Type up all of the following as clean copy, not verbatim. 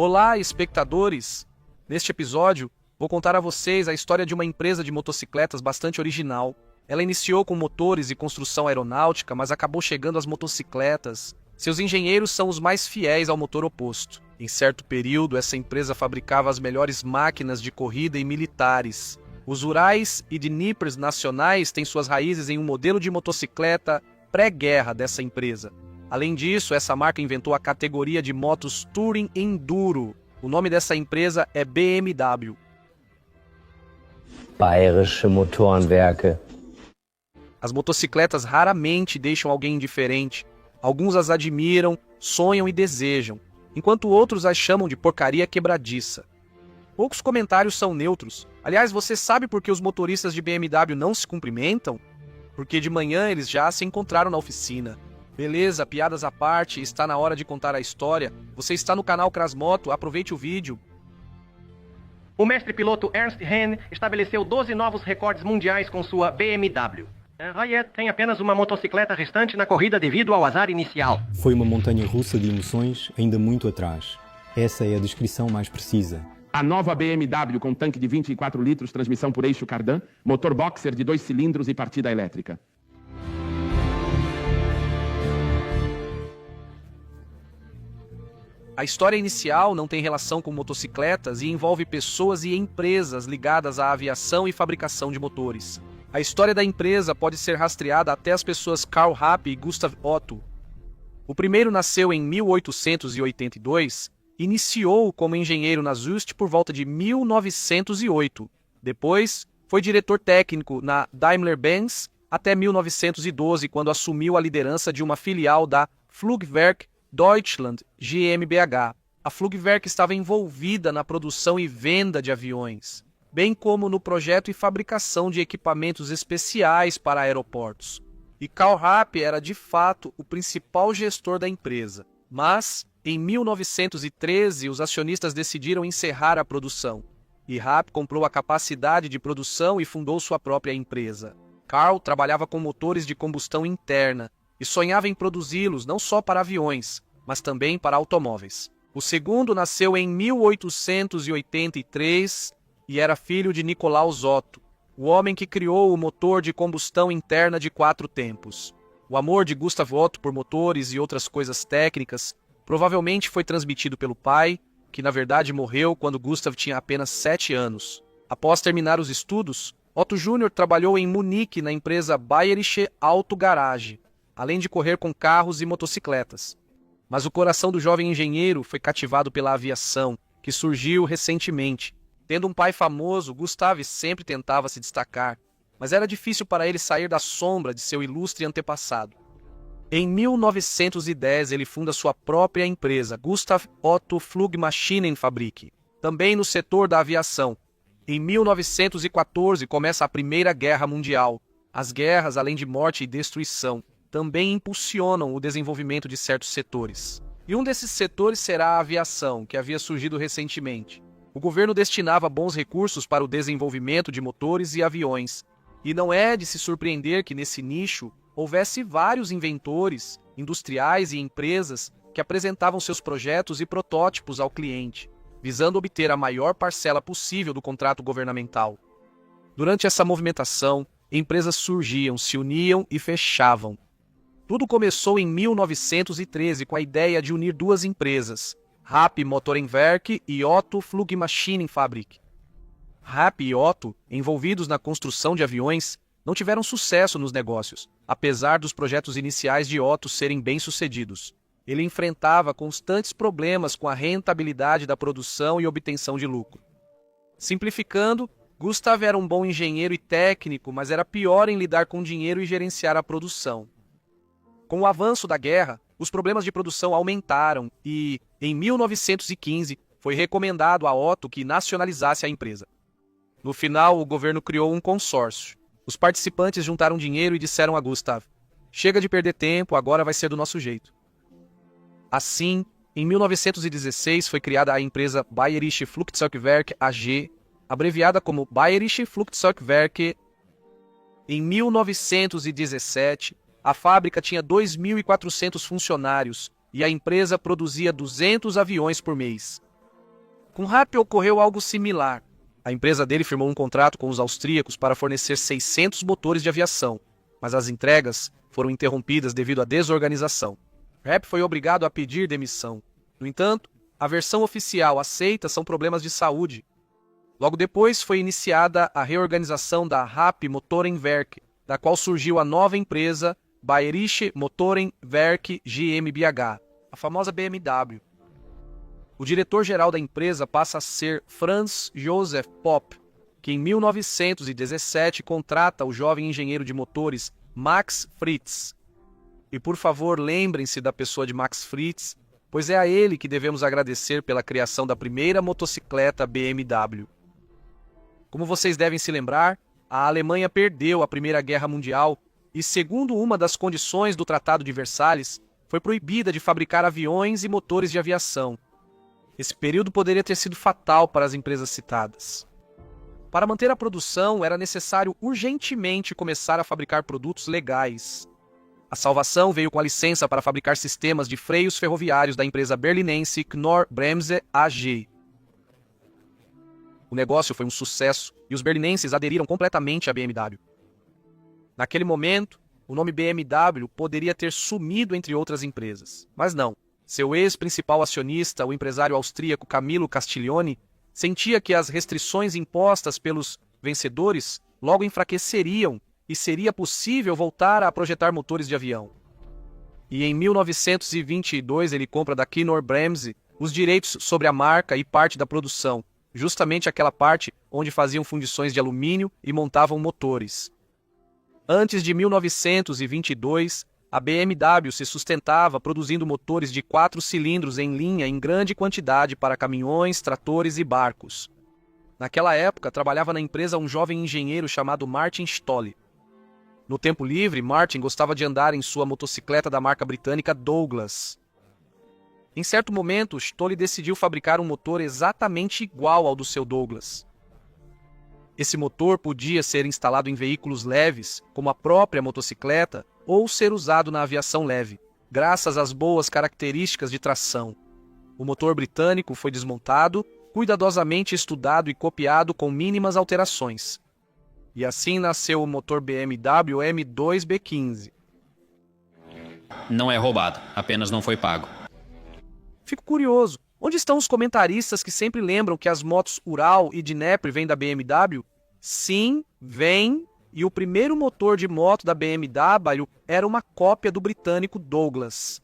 Olá, espectadores! Neste episódio, vou contar a vocês a história de uma empresa de motocicletas bastante original. Ela iniciou com motores e construção aeronáutica, mas acabou chegando às motocicletas. Seus engenheiros são os mais fiéis ao motor oposto. Em certo período, essa empresa fabricava as melhores máquinas de corrida e militares. Os Urais e Dnipers nacionais têm suas raízes em um modelo de motocicleta pré-guerra dessa empresa. Além disso, essa marca inventou a categoria de motos Touring Enduro. O nome dessa empresa é BMW. Bayerische Motorenwerke. As motocicletas raramente deixam alguém indiferente. Alguns as admiram, sonham e desejam, enquanto outros as chamam de porcaria quebradiça. Poucos comentários são neutros. Aliás, você sabe por que os motoristas de BMW não se cumprimentam? Porque de manhã eles já se encontraram na oficina. Beleza, piadas à parte, está na hora de contar a história. Você está no canal Crasmoto, aproveite o vídeo. O mestre piloto Ernst Henn estabeleceu 12 novos recordes mundiais com sua BMW. Hayat tem apenas uma motocicleta restante na corrida devido ao azar inicial. Foi uma montanha-russa de emoções ainda muito atrás. Essa é a descrição mais precisa. A nova BMW com tanque de 24 litros, transmissão por eixo cardan, motor boxer de 2 cilindros e partida elétrica. A história inicial não tem relação com motocicletas e envolve pessoas e empresas ligadas à aviação e fabricação de motores. A história da empresa pode ser rastreada até as pessoas Karl Rapp e Gustav Otto. O primeiro nasceu em 1882 e iniciou como engenheiro na Zust por volta de 1908. Depois, foi diretor técnico na Daimler-Benz até 1912, quando assumiu a liderança de uma filial da Flugwerk Deutschland GmbH. A Flugwerk estava envolvida na produção e venda de aviões, bem como no projeto e fabricação de equipamentos especiais para aeroportos. E Karl Rapp era, de fato, o principal gestor da empresa. Mas, em 1913, os acionistas decidiram encerrar a produção. E Rapp comprou a capacidade de produção e fundou sua própria empresa. Karl trabalhava com motores de combustão interna e sonhava em produzi-los não só para aviões, mas também para automóveis. O segundo nasceu em 1883 e era filho de Nicolaus Otto, o homem que criou o motor de combustão interna de 4 tempos. O amor de Gustav Otto por motores e outras coisas técnicas provavelmente foi transmitido pelo pai, que na verdade morreu quando Gustav tinha apenas 7 anos. Após terminar os estudos, Otto Jr. trabalhou em Munique na empresa Bayerische Autogarage, além de correr com carros e motocicletas. Mas o coração do jovem engenheiro foi cativado pela aviação, que surgiu recentemente. Tendo um pai famoso, Gustav sempre tentava se destacar, mas era difícil para ele sair da sombra de seu ilustre antepassado. Em 1910, ele funda sua própria empresa, Gustav Otto Flugmaschinenfabrik, também no setor da aviação. Em 1914, começa a Primeira Guerra Mundial. As guerras, além de morte e destruição, também impulsionam o desenvolvimento de certos setores. E um desses setores será a aviação, que havia surgido recentemente. O governo destinava bons recursos para o desenvolvimento de motores e aviões. E não é de se surpreender que nesse nicho houvesse vários inventores, industriais e empresas que apresentavam seus projetos e protótipos ao cliente, visando obter a maior parcela possível do contrato governamental. Durante essa movimentação, empresas surgiam, se uniam e fechavam. Tudo começou em 1913 com a ideia de unir duas empresas, Rapp Motorenwerk e Otto Flugmaschinenfabrik. Rapp e Otto, envolvidos na construção de aviões, não tiveram sucesso nos negócios, apesar dos projetos iniciais de Otto serem bem-sucedidos. Ele enfrentava constantes problemas com a rentabilidade da produção e obtenção de lucro. Simplificando, Gustav era um bom engenheiro e técnico, mas era pior em lidar com dinheiro e gerenciar a produção. Com o avanço da guerra, os problemas de produção aumentaram e, em 1915, foi recomendado a Otto que nacionalizasse a empresa. No final, o governo criou um consórcio. Os participantes juntaram dinheiro e disseram a Gustav: "Chega de perder tempo, agora vai ser do nosso jeito." Assim, em 1916 foi criada a empresa Bayerische Flugzeugwerke AG, abreviada como Bayerische Flugzeugwerke. Em 1917, a fábrica tinha 2.400 funcionários e a empresa produzia 200 aviões por mês. Com Rapp ocorreu algo similar. A empresa dele firmou um contrato com os austríacos para fornecer 600 motores de aviação, mas as entregas foram interrompidas devido à desorganização. Rapp foi obrigado a pedir demissão. No entanto, a versão oficial aceita são problemas de saúde. Logo depois foi iniciada a reorganização da Rapp Motorenwerk, da qual surgiu a nova empresa Bayerische Motorenwerk GmbH, a famosa BMW. O diretor-geral da empresa passa a ser Franz Josef Popp, que em 1917 contrata o jovem engenheiro de motores Max Fritz. E por favor, lembrem-se da pessoa de Max Fritz, pois é a ele que devemos agradecer pela criação da primeira motocicleta BMW. Como vocês devem se lembrar, a Alemanha perdeu a Primeira Guerra Mundial e, segundo uma das condições do Tratado de Versalhes, foi proibida de fabricar aviões e motores de aviação. Esse período poderia ter sido fatal para as empresas citadas. Para manter a produção, era necessário urgentemente começar a fabricar produtos legais. A salvação veio com a licença para fabricar sistemas de freios ferroviários da empresa berlinense Knorr-Bremse AG. O negócio foi um sucesso e os berlinenses aderiram completamente à BMW. Naquele momento, o nome BMW poderia ter sumido entre outras empresas, mas não. Seu ex-principal acionista, o empresário austríaco Camillo Castiglioni, sentia que as restrições impostas pelos vencedores logo enfraqueceriam e seria possível voltar a projetar motores de avião. E em 1922 ele compra da Knorr-Bremse os direitos sobre a marca e parte da produção, justamente aquela parte onde faziam fundições de alumínio e montavam motores. Antes de 1922, a BMW se sustentava produzindo motores de 4 cilindros em linha em grande quantidade para caminhões, tratores e barcos. Naquela época, trabalhava na empresa um jovem engenheiro chamado Martin Stolle. No tempo livre, Martin gostava de andar em sua motocicleta da marca britânica Douglas. Em certo momento, Stolle decidiu fabricar um motor exatamente igual ao do seu Douglas. Esse motor podia ser instalado em veículos leves, como a própria motocicleta, ou ser usado na aviação leve, graças às boas características de tração. O motor britânico foi desmontado, cuidadosamente estudado e copiado com mínimas alterações. E assim nasceu o motor BMW M2B15. Não é roubado, apenas não foi pago. Fico curioso, onde estão os comentaristas que sempre lembram que as motos Ural e Dnepr vêm da BMW? Sim, vêm, e o primeiro motor de moto da BMW era uma cópia do britânico Douglas.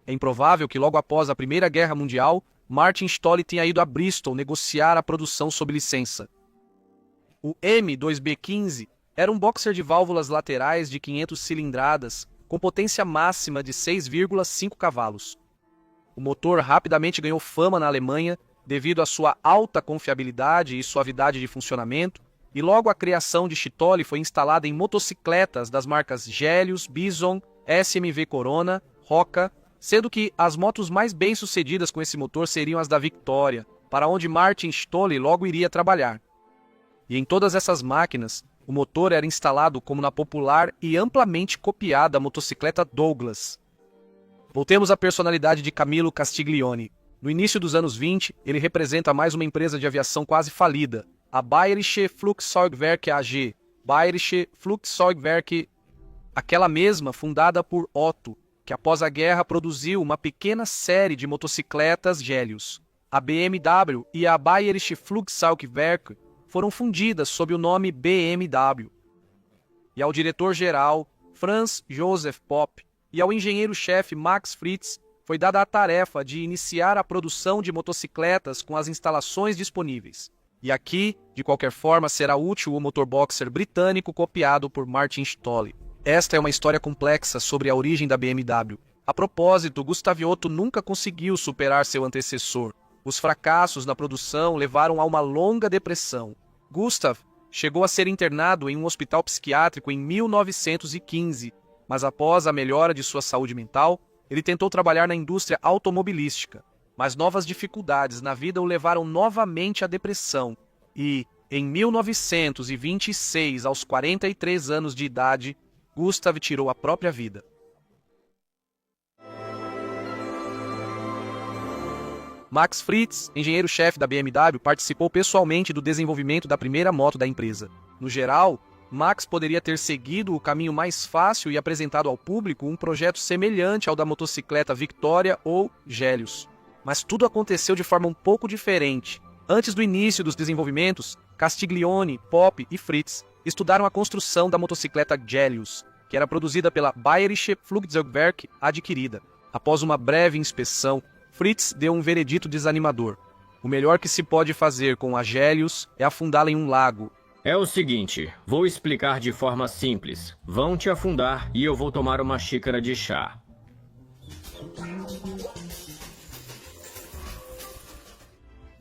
É improvável que logo após a Primeira Guerra Mundial, Martin Stolle tenha ido a Bristol negociar a produção sob licença. O M2B15 era um boxer de válvulas laterais de 500 cilindradas, com potência máxima de 6,5 cavalos. O motor rapidamente ganhou fama na Alemanha devido à sua alta confiabilidade e suavidade de funcionamento, e logo a criação de Stolle foi instalada em motocicletas das marcas Gelius, Bison, SMV Corona, Rocca, sendo que as motos mais bem-sucedidas com esse motor seriam as da Victoria, para onde Martin Stolle logo iria trabalhar. E em todas essas máquinas, o motor era instalado como na popular e amplamente copiada motocicleta Douglas. Voltemos à personalidade de Camillo Castiglioni. No início dos anos 20, ele representa mais uma empresa de aviação quase falida, a Bayerische Flugzeugwerke AG, Bayerische Flugzeugwerke, aquela mesma fundada por Otto, que após a guerra produziu uma pequena série de motocicletas Gelius. A BMW e a Bayerische Flugzeugwerke foram fundidas sob o nome BMW. E ao diretor-geral, Franz Josef Popp, e ao engenheiro-chefe Max Fritz foi dada a tarefa de iniciar a produção de motocicletas com as instalações disponíveis. E aqui, de qualquer forma, será útil o motor boxer britânico copiado por Martin Stolle. Esta é uma história complexa sobre a origem da BMW. A propósito, Gustav-Otto nunca conseguiu superar seu antecessor. Os fracassos na produção levaram a uma longa depressão. Gustav chegou a ser internado em um hospital psiquiátrico em 1915, mas após a melhora de sua saúde mental, ele tentou trabalhar na indústria automobilística. Mas novas dificuldades na vida o levaram novamente à depressão e, em 1926, aos 43 anos de idade, Gustav tirou a própria vida. Max Fritz, engenheiro-chefe da BMW, participou pessoalmente do desenvolvimento da primeira moto da empresa. No geral, Max poderia ter seguido o caminho mais fácil e apresentado ao público um projeto semelhante ao da motocicleta Victoria ou Gélios. Mas tudo aconteceu de forma um pouco diferente. Antes do início dos desenvolvimentos, Castiglione, Popp e Fritz estudaram a construção da motocicleta Gélios, que era produzida pela Bayerische Flugzeugwerk adquirida. Após uma breve inspeção, Fritz deu um veredito desanimador. O melhor que se pode fazer com a Gélios é afundá-la em um lago. É o seguinte, vou explicar de forma simples. Vão te afundar e eu vou tomar uma xícara de chá.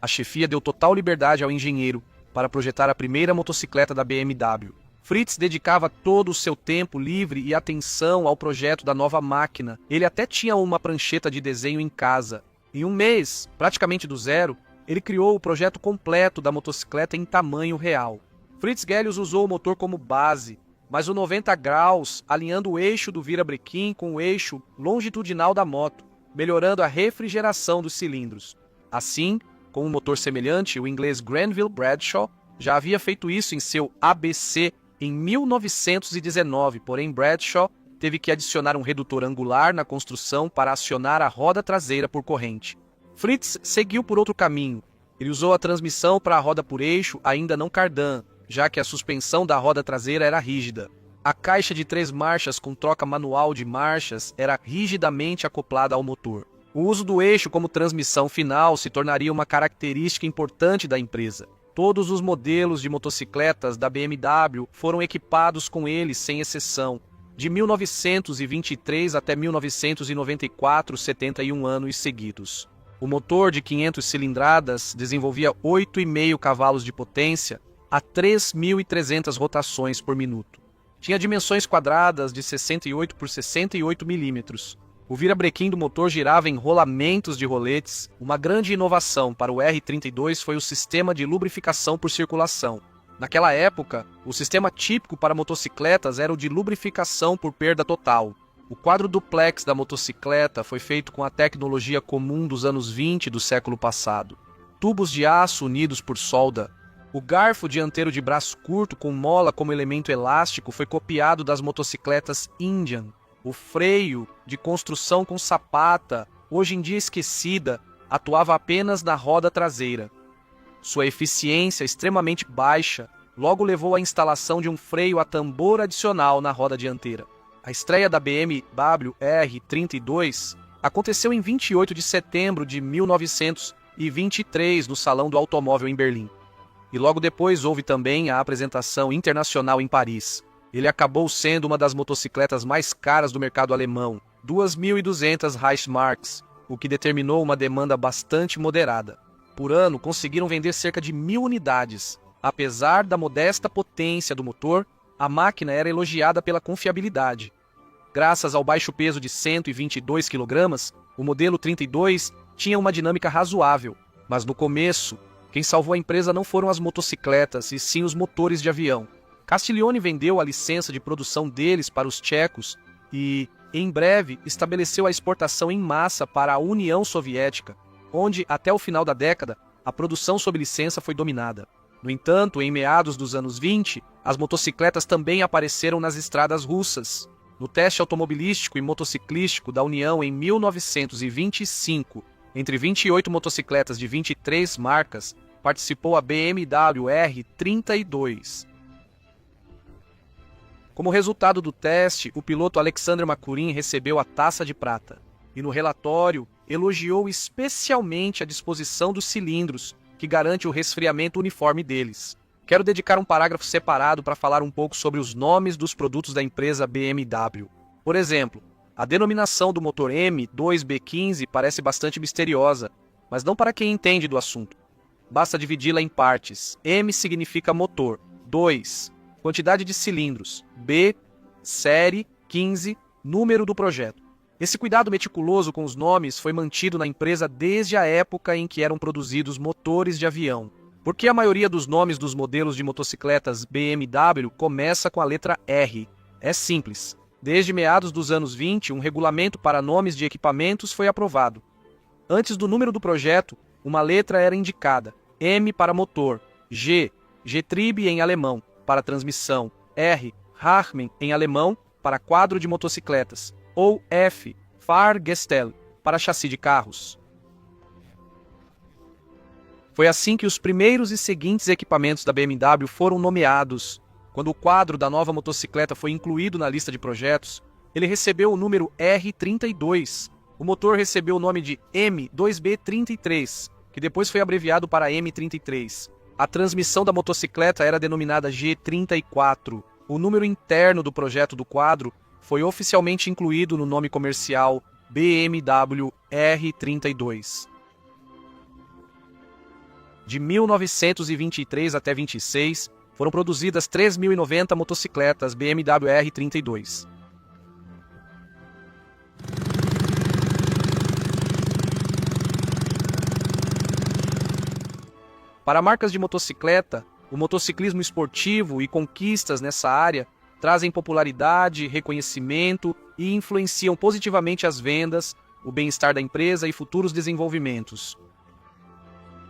A chefia deu total liberdade ao engenheiro para projetar a primeira motocicleta da BMW. Fritz dedicava todo o seu tempo livre e atenção ao projeto da nova máquina. Ele até tinha uma prancheta de desenho em casa. Em um mês, praticamente do zero, ele criou o projeto completo da motocicleta em tamanho real. Fritz Gélios usou o motor como base, mas o 90 graus, alinhando o eixo do virabrequim com o eixo longitudinal da moto, melhorando a refrigeração dos cilindros. Assim, com um motor semelhante, o inglês Granville Bradshaw já havia feito isso em seu ABC em 1919, porém Bradshaw teve que adicionar um redutor angular na construção para acionar a roda traseira por corrente. Fritz seguiu por outro caminho. Ele usou a transmissão para a roda por eixo ainda não cardan, já que a suspensão da roda traseira era rígida. A caixa de 3 marchas com troca manual de marchas era rigidamente acoplada ao motor. O uso do eixo como transmissão final se tornaria uma característica importante da empresa. Todos os modelos de motocicletas da BMW foram equipados com ele sem exceção. De 1923 até 1994, 71 anos seguidos. O motor de 500 cilindradas desenvolvia 8,5 cavalos de potência a 3.300 rotações por minuto. Tinha dimensões quadradas de 68 por 68 milímetros. O virabrequim do motor girava em rolamentos de roletes. Uma grande inovação para o R32 foi o sistema de lubrificação por circulação. Naquela época, o sistema típico para motocicletas era o de lubrificação por perda total. O quadro duplex da motocicleta foi feito com a tecnologia comum dos anos 20 do século passado. Tubos de aço unidos por solda. O garfo dianteiro de braço curto com mola como elemento elástico foi copiado das motocicletas Indian. O freio, de construção com sapata, hoje em dia esquecida, atuava apenas na roda traseira. Sua eficiência extremamente baixa logo levou à instalação de um freio a tambor adicional na roda dianteira. A estreia da BMW R32 aconteceu em 28 de setembro de 1923 no Salão do Automóvel em Berlim. E logo depois houve também a apresentação internacional em Paris. Ele acabou sendo uma das motocicletas mais caras do mercado alemão, 2.200 Reichsmarks, o que determinou uma demanda bastante moderada. Por ano, conseguiram vender cerca de 1.000 unidades. Apesar da modesta potência do motor, a máquina era elogiada pela confiabilidade. Graças ao baixo peso de 122 kg, o modelo 32 tinha uma dinâmica razoável. Mas no começo, quem salvou a empresa não foram as motocicletas, e sim os motores de avião. Castiglione vendeu a licença de produção deles para os tchecos e, em breve, estabeleceu a exportação em massa para a União Soviética, onde, até o final da década, a produção sob licença foi dominada. No entanto, em meados dos anos 20, as motocicletas também apareceram nas estradas russas. No teste automobilístico e motociclístico da União em 1925, entre 28 motocicletas de 23 marcas, participou a BMW R32. Como resultado do teste, o piloto Alexander Makurin recebeu a taça de prata. E no relatório, elogiou especialmente a disposição dos cilindros, que garante o resfriamento uniforme deles. Quero dedicar um parágrafo separado para falar um pouco sobre os nomes dos produtos da empresa BMW. Por exemplo, a denominação do motor M2B15 parece bastante misteriosa, mas não para quem entende do assunto. Basta dividi-la em partes. M significa motor, 2, quantidade de cilindros, B, série, 15, número do projeto. Esse cuidado meticuloso com os nomes foi mantido na empresa desde a época em que eram produzidos motores de avião. Porque a maioria dos nomes dos modelos de motocicletas BMW começa com a letra R. É simples. Desde meados dos anos 20, um regulamento para nomes de equipamentos foi aprovado. Antes do número do projeto, uma letra era indicada: M para motor, G, Getriebe em alemão, para transmissão, R, Rahmen em alemão, para quadro de motocicletas, ou F, Fahrgestell, para chassi de carros. Foi assim que os primeiros e seguintes equipamentos da BMW foram nomeados. Quando o quadro da nova motocicleta foi incluído na lista de projetos, ele recebeu o número R32. O motor recebeu o nome de M2B33, que depois foi abreviado para M33. A transmissão da motocicleta era denominada G34. O número interno do projeto do quadro foi oficialmente incluído no nome comercial BMW R32. De 1923 até 26, foram produzidas 3.090 motocicletas BMW R32. Para marcas de motocicleta, o motociclismo esportivo e conquistas nessa área trazem popularidade, reconhecimento e influenciam positivamente as vendas, o bem-estar da empresa e futuros desenvolvimentos.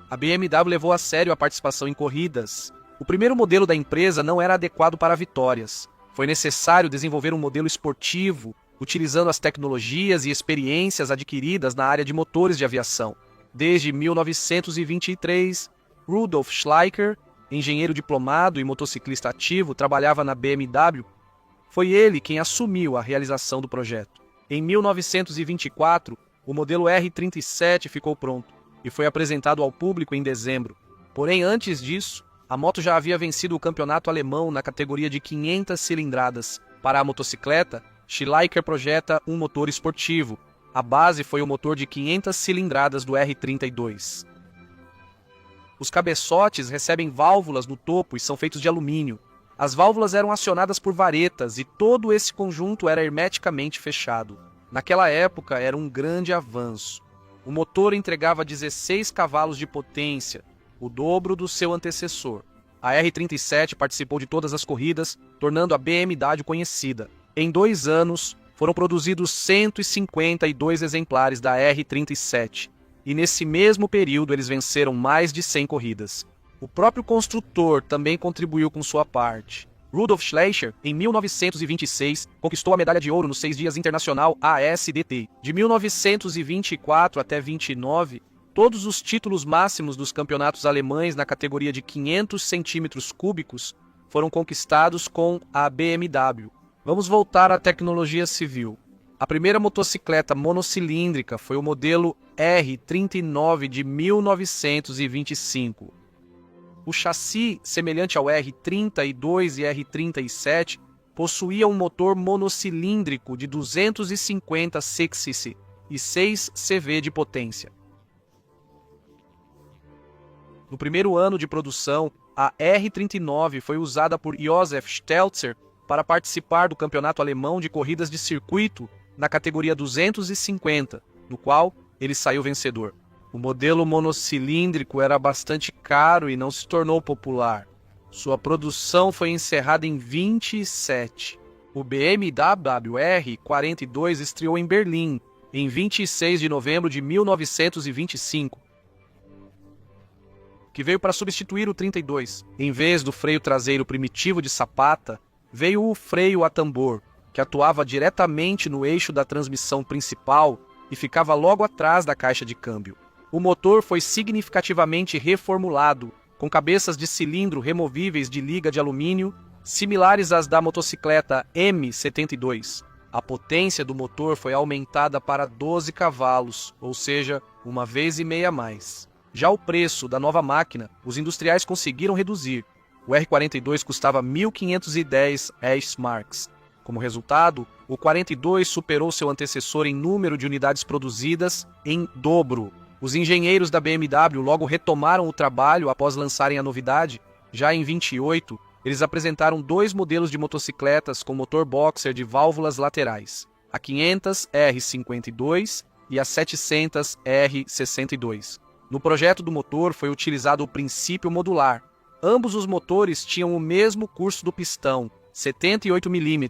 A BMW levou a sério a participação em corridas. O primeiro modelo da empresa não era adequado para vitórias. Foi necessário desenvolver um modelo esportivo, utilizando as tecnologias e experiências adquiridas na área de motores de aviação. Desde 1923, Rudolf Schleicher, engenheiro diplomado e motociclista ativo, trabalhava na BMW. Foi ele quem assumiu a realização do projeto. Em 1924, o modelo R37 ficou pronto e foi apresentado ao público em dezembro. Porém, antes disso, a moto já havia vencido o campeonato alemão na categoria de 500 cilindradas. Para a motocicleta, Schleicher projeta um motor esportivo. A base foi o motor de 500 cilindradas do R32. Os cabeçotes recebem válvulas no topo e são feitos de alumínio. As válvulas eram acionadas por varetas e todo esse conjunto era hermeticamente fechado. Naquela época era um grande avanço. O motor entregava 16 cavalos de potência, o dobro do seu antecessor. A R37 participou de todas as corridas, tornando a BMW conhecida. Em 2 anos, foram produzidos 152 exemplares da R37, e nesse mesmo período eles venceram mais de 100 corridas. O próprio construtor também contribuiu com sua parte. Rudolf Schleicher, em 1926, conquistou a medalha de ouro nos 6 dias internacional ASDT. De 1924 até 29, todos os títulos máximos dos campeonatos alemães na categoria de 500 centímetros cúbicos foram conquistados com a BMW. Vamos voltar à tecnologia civil. A primeira motocicleta monocilíndrica foi o modelo R39 de 1925. O chassi, semelhante ao R32 e R37, possuía um motor monocilíndrico de 250 cc e 6 CV de potência. No primeiro ano de produção, a R39 foi usada por Josef Stelzer para participar do campeonato alemão de corridas de circuito na categoria 250, no qual ele saiu vencedor. O modelo monocilíndrico era bastante caro e não se tornou popular. Sua produção foi encerrada em 27. O BMW R42 estreou em Berlim, em 26 de novembro de 1925, que veio para substituir o 32. Em vez do freio traseiro primitivo de sapata, veio o freio a tambor, que atuava diretamente no eixo da transmissão principal e ficava logo atrás da caixa de câmbio. O motor foi significativamente reformulado, com cabeças de cilindro removíveis de liga de alumínio, similares às da motocicleta M72. A potência do motor foi aumentada para 12 cavalos, ou seja, 1,5 vezes mais. Já o preço da nova máquina, os industriais conseguiram reduzir. O R42 custava 1.510 Reichsmarks. Como resultado, o 42 superou seu antecessor em número de unidades produzidas em dobro. Os engenheiros da BMW logo retomaram o trabalho após lançarem a novidade. Já em 28, eles apresentaram 2 modelos de motocicletas com motor boxer de válvulas laterais, a 500 R52 e a 700 R62. No projeto do motor foi utilizado o princípio modular. Ambos os motores tinham o mesmo curso do pistão, 78 mm,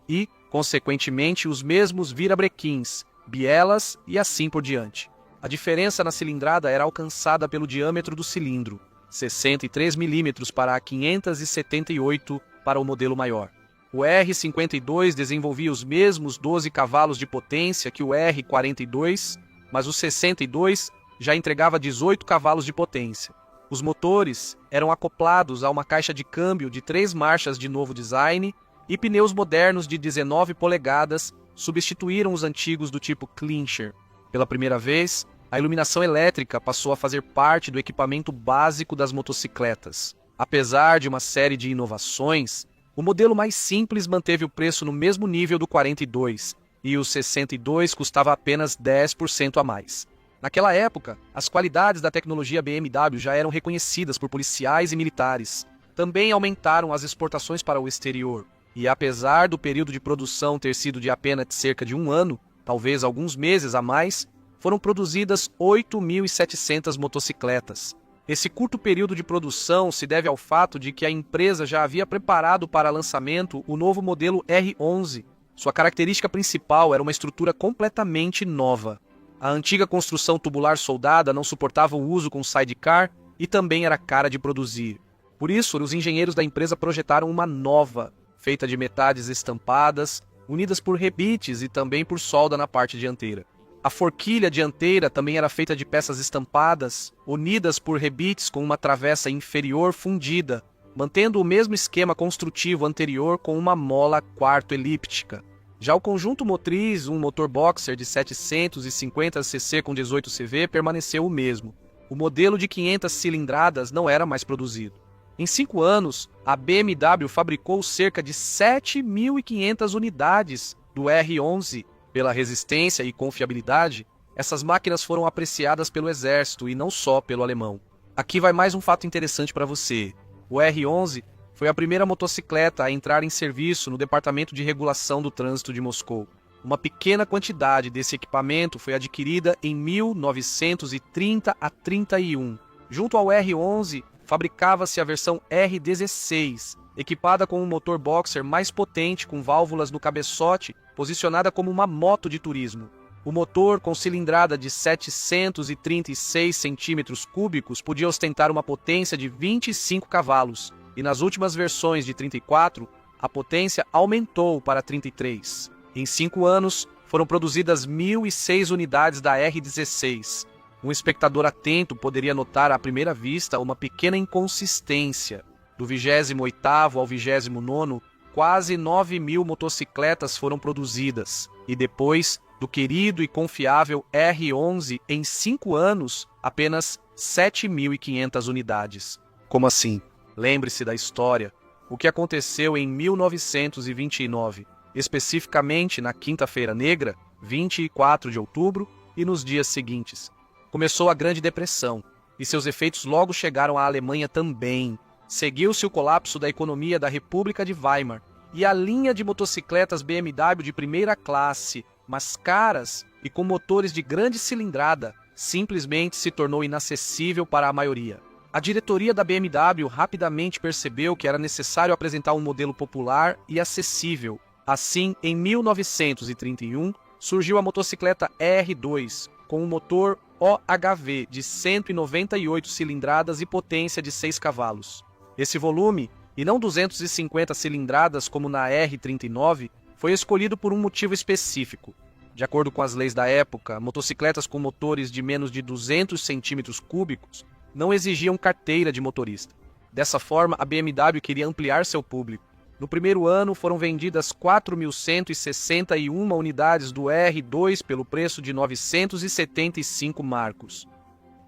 e, consequentemente, os mesmos virabrequins, bielas e assim por diante. A diferença na cilindrada era alcançada pelo diâmetro do cilindro, 63 mm para a 578 para o modelo maior. O R52 desenvolvia os mesmos 12 cavalos de potência que o R42, mas o 62 já entregava 18 cavalos de potência. Os motores eram acoplados a uma caixa de câmbio de 3 marchas de novo design e pneus modernos de 19 polegadas substituíram os antigos do tipo Clincher. Pela primeira vez, a iluminação elétrica passou a fazer parte do equipamento básico das motocicletas. Apesar de uma série de inovações, o modelo mais simples manteve o preço no mesmo nível do 42, e o 62 custava apenas 10% a mais. Naquela época, as qualidades da tecnologia BMW já eram reconhecidas por policiais e militares. Também aumentaram as exportações para o exterior, e apesar do período de produção ter sido de apenas cerca de 1 ano, talvez alguns meses a mais, foram produzidas 8.700 motocicletas. Esse curto período de produção se deve ao fato de que a empresa já havia preparado para lançamento o novo modelo R11. Sua característica principal era uma estrutura completamente nova. A antiga construção tubular soldada não suportava o uso com sidecar e também era cara de produzir. Por isso, os engenheiros da empresa projetaram uma nova, feita de metades estampadas, unidas por rebites e também por solda na parte dianteira. A forquilha dianteira também era feita de peças estampadas, unidas por rebites com uma travessa inferior fundida, mantendo o mesmo esquema construtivo anterior com uma mola quarto-elíptica. Já o conjunto motriz, um motor boxer de 750 cc com 18 CV, permaneceu o mesmo. O modelo de 500 cilindradas não era mais produzido. Em 5 anos, a BMW fabricou cerca de 7.500 unidades do R11. Pela resistência e confiabilidade, essas máquinas foram apreciadas pelo exército e não só pelo alemão. Aqui vai mais um fato interessante para você. O R11 foi a primeira motocicleta a entrar em serviço no Departamento de Regulação do Trânsito de Moscou. Uma pequena quantidade desse equipamento foi adquirida em 1930 a 31. Junto ao R11, fabricava-se a versão R16, equipada com um motor boxer mais potente com válvulas no cabeçote, posicionada como uma moto de turismo. O motor, com cilindrada de 736 cm3, podia ostentar uma potência de 25 cavalos, e nas últimas versões de 34, a potência aumentou para 33. Em 5 anos, foram produzidas 1.006 unidades da R16. Um espectador atento poderia notar à primeira vista uma pequena inconsistência. Do 28º ao 29º, quase 9.000 motocicletas foram produzidas, e depois do querido e confiável R11, em 5 anos, apenas 7.500 unidades. Como assim? Lembre-se da história. O que aconteceu em 1929, especificamente na Quinta-feira Negra, 24 de outubro, e nos dias seguintes. Começou a Grande Depressão, e seus efeitos logo chegaram à Alemanha também. Seguiu-se o colapso da economia da República de Weimar, e a linha de motocicletas BMW de primeira classe, mas caras e com motores de grande cilindrada, simplesmente se tornou inacessível para a maioria. A diretoria da BMW rapidamente percebeu que era necessário apresentar um modelo popular e acessível. Assim, em 1931, surgiu a motocicleta R2, com um motor OHV de 198 cilindradas e potência de 6 cavalos. Esse volume, e não 250 cilindradas como na R39, foi escolhido por um motivo específico. De acordo com as leis da época, motocicletas com motores de menos de 200 cm3 não exigiam carteira de motorista. Dessa forma, a BMW queria ampliar seu público. No primeiro ano, foram vendidas 4.161 unidades do R2 pelo preço de 975 marcos.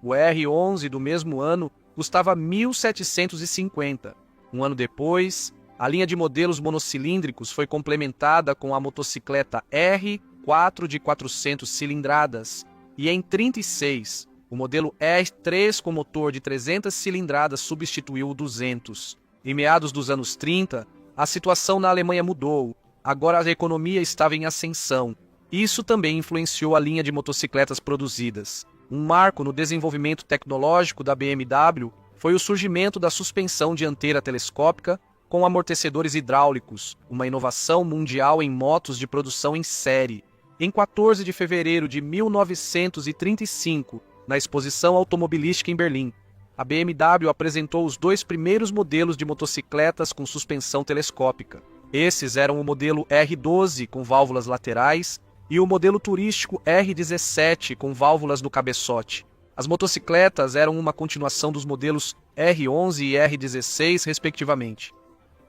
O R11 do mesmo ano custava 1.750. Um ano depois, a linha de modelos monocilíndricos foi complementada com a motocicleta R4 de 400 cilindradas e em 36, o modelo R3 com motor de 300 cilindradas substituiu o 200. Em meados dos anos 30, a situação na Alemanha mudou. Agora a economia estava em ascensão. Isso também influenciou a linha de motocicletas produzidas. Um marco no desenvolvimento tecnológico da BMW foi o surgimento da suspensão dianteira telescópica com amortecedores hidráulicos, uma inovação mundial em motos de produção em série. Em 14 de fevereiro de 1935, na exposição automobilística em Berlim, a BMW apresentou os dois primeiros modelos de motocicletas com suspensão telescópica. Esses eram o modelo R12 com válvulas laterais e o modelo turístico R17 com válvulas no cabeçote. As motocicletas eram uma continuação dos modelos R11 e R16, respectivamente.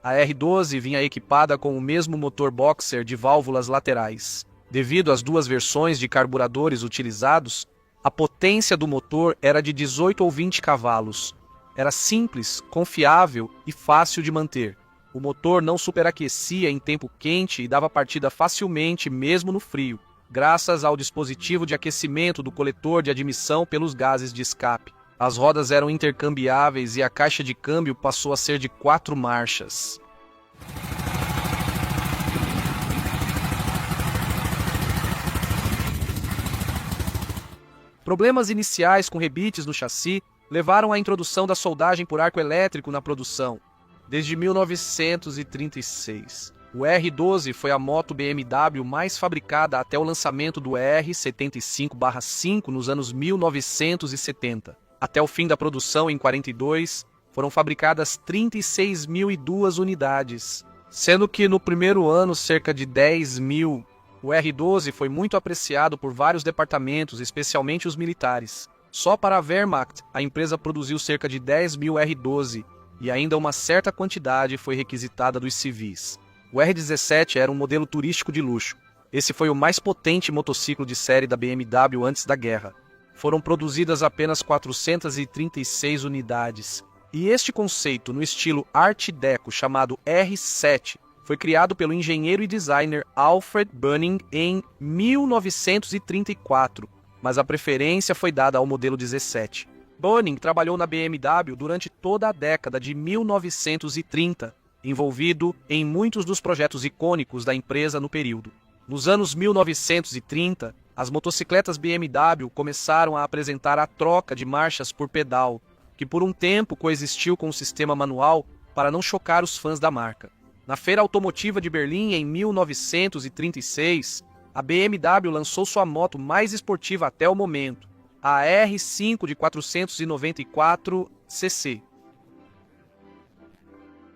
A R12 vinha equipada com o mesmo motor boxer de válvulas laterais. Devido às duas versões de carburadores utilizados, a potência do motor era de 18 ou 20 cavalos. Era simples, confiável e fácil de manter. O motor não superaquecia em tempo quente e dava partida facilmente mesmo no frio, graças ao dispositivo de aquecimento do coletor de admissão pelos gases de escape. As rodas eram intercambiáveis e a caixa de câmbio passou a ser de 4 marchas. Problemas iniciais com rebites no chassi levaram à introdução da soldagem por arco elétrico na produção. Desde 1936, o R12 foi a moto BMW mais fabricada até o lançamento do R75/5 nos anos 1970. Até o fim da produção, em 42, foram fabricadas 36.002 unidades, sendo que no primeiro ano cerca de 10.000. O R12 foi muito apreciado por vários departamentos, especialmente os militares. Só para a Wehrmacht, a empresa produziu cerca de 10.000 R12, e ainda uma certa quantidade foi requisitada dos civis. O R17 era um modelo turístico de luxo. Esse foi o mais potente motociclo de série da BMW antes da guerra. Foram produzidas apenas 436 unidades. E este conceito, no estilo Art Deco, chamado R7, foi criado pelo engenheiro e designer Alfred Bunning em 1934, mas a preferência foi dada ao modelo 17. Bunning trabalhou na BMW durante toda a década de 1930, envolvido em muitos dos projetos icônicos da empresa no período. Nos anos 1930, as motocicletas BMW começaram a apresentar a troca de marchas por pedal, que por um tempo coexistiu com o sistema manual para não chocar os fãs da marca. Na Feira Automotiva de Berlim, em 1936, a BMW lançou sua moto mais esportiva até o momento, a R5 de 494 cc.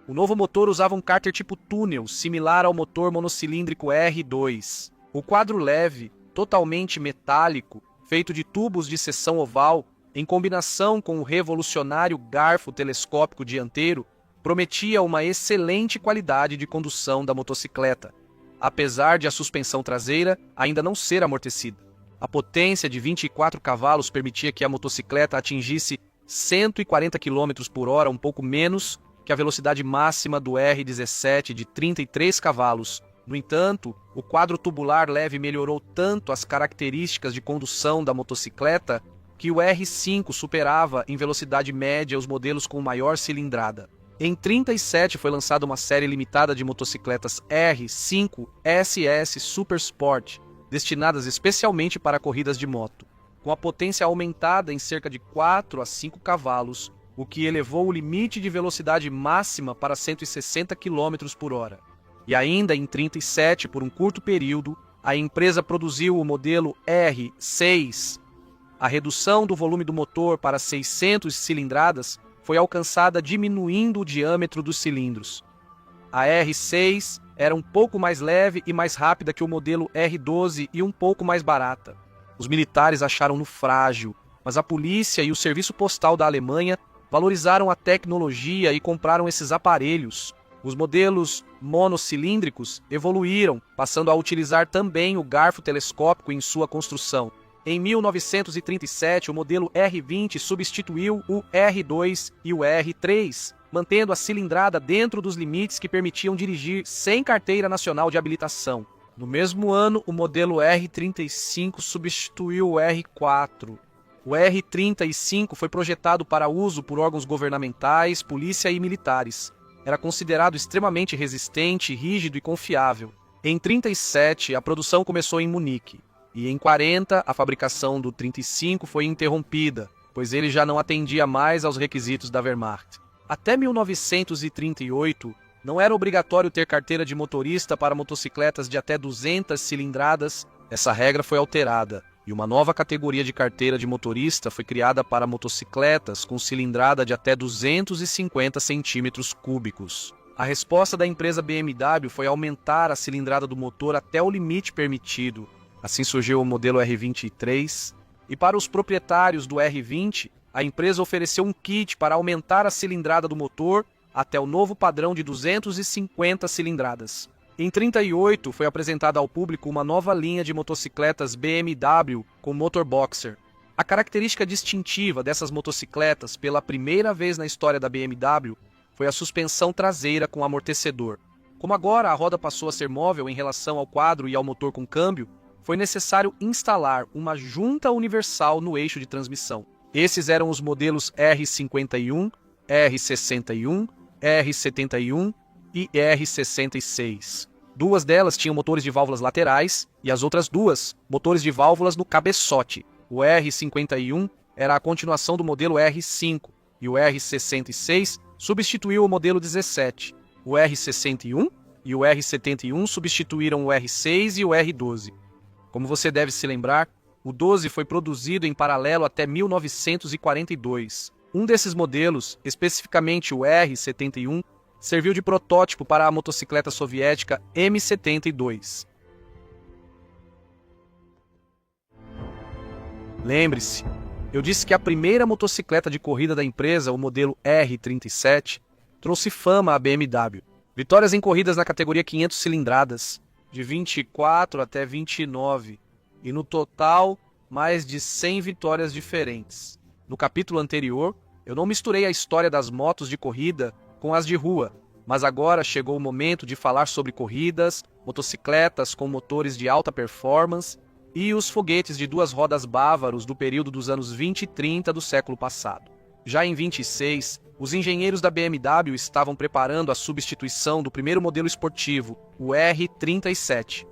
O novo motor usava um cárter tipo túnel, similar ao motor monocilíndrico R2. O quadro leve, totalmente metálico, feito de tubos de seção oval, em combinação com o revolucionário garfo telescópico dianteiro, prometia uma excelente qualidade de condução da motocicleta, apesar de a suspensão traseira ainda não ser amortecida. A potência de 24 cavalos permitia que a motocicleta atingisse 140 km por hora, um pouco menos que a velocidade máxima do R17 de 33 cavalos. No entanto, o quadro tubular leve melhorou tanto as características de condução da motocicleta que o R5 superava em velocidade média os modelos com maior cilindrada. Em 1937 foi lançada uma série limitada de motocicletas R5 SS Super Sport, destinadas especialmente para corridas de moto, com a potência aumentada em cerca de 4 a 5 cavalos, o que elevou o limite de velocidade máxima para 160 km por hora. E ainda em 1937, por um curto período, a empresa produziu o modelo R6. A redução do volume do motor para 600 cilindradas foi alcançada diminuindo o diâmetro dos cilindros. A R6 era um pouco mais leve e mais rápida que o modelo R12 e um pouco mais barata. Os militares acharam-no frágil, mas a polícia e o serviço postal da Alemanha valorizaram a tecnologia e compraram esses aparelhos. Os modelos monocilíndricos evoluíram, passando a utilizar também o garfo telescópico em sua construção. Em 1937, o modelo R20 substituiu o R2 e o R3, mantendo a cilindrada dentro dos limites que permitiam dirigir sem carteira nacional de habilitação. No mesmo ano, o modelo R35 substituiu o R4. O R35 foi projetado para uso por órgãos governamentais, polícia e militares. Era considerado extremamente resistente, rígido e confiável. Em 1937, a produção começou em Munique. E em 1940, a fabricação do 35 foi interrompida, pois ele já não atendia mais aos requisitos da Wehrmacht. Até 1938, não era obrigatório ter carteira de motorista para motocicletas de até 200 cilindradas Essa regra foi alterada e uma nova categoria de carteira de motorista foi criada para motocicletas com cilindrada de até 250 centímetros cúbicos. A resposta da empresa BMW foi aumentar a cilindrada do motor até o limite permitido. Assim surgiu o modelo R23. E para os proprietários do R20, a empresa ofereceu um kit para aumentar a cilindrada do motor até o novo padrão de 250 cilindradas. Em 1938, foi apresentada ao público uma nova linha de motocicletas BMW com motor boxer. A característica distintiva dessas motocicletas, pela primeira vez na história da BMW, foi a suspensão traseira com amortecedor. Como agora a roda passou a ser móvel em relação ao quadro e ao motor com câmbio, foi necessário instalar uma junta universal no eixo de transmissão. Esses eram os modelos R51, R61, R71 e R66. Duas delas tinham motores de válvulas laterais e as outras duas, motores de válvulas no cabeçote. O R51 era a continuação do modelo R5 e o R66 substituiu o modelo 17. O R61 e o R71 substituíram o R6 e o R12. Como você deve se lembrar, o 12 foi produzido em paralelo até 1942. Um desses modelos, especificamente o R71, serviu de protótipo para a motocicleta soviética M72. Lembre-se, eu disse que a primeira motocicleta de corrida da empresa, o modelo R37, trouxe fama à BMW. Vitórias em corridas na categoria 500 cilindradas, de 24 até 29, e no total, mais de 100 vitórias diferentes. No capítulo anterior, eu não misturei a história das motos de corrida com as de rua, mas agora chegou o momento de falar sobre corridas, motocicletas com motores de alta performance e os foguetes de duas rodas bávaros do período dos anos 20 e 30 do século passado. Já em 26, os engenheiros da BMW estavam preparando a substituição do primeiro modelo esportivo, o R37.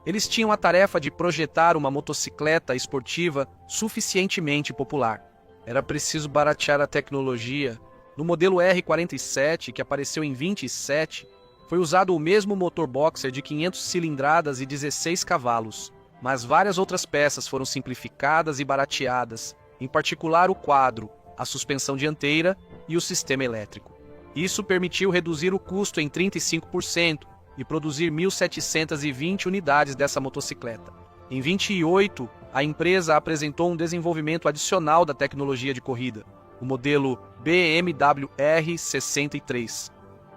Eles tinham a tarefa de projetar uma motocicleta esportiva suficientemente popular. Era preciso baratear a tecnologia. No modelo R47, que apareceu em 27, foi usado o mesmo motor boxer de 500 cilindradas e 16 cavalos, mas várias outras peças foram simplificadas e barateadas, em particular o quadro, a suspensão dianteira e o sistema elétrico. Isso permitiu reduzir o custo em 35% e produzir 1.720 unidades dessa motocicleta. Em 28, a empresa apresentou um desenvolvimento adicional da tecnologia de corrida, o modelo BMW R63.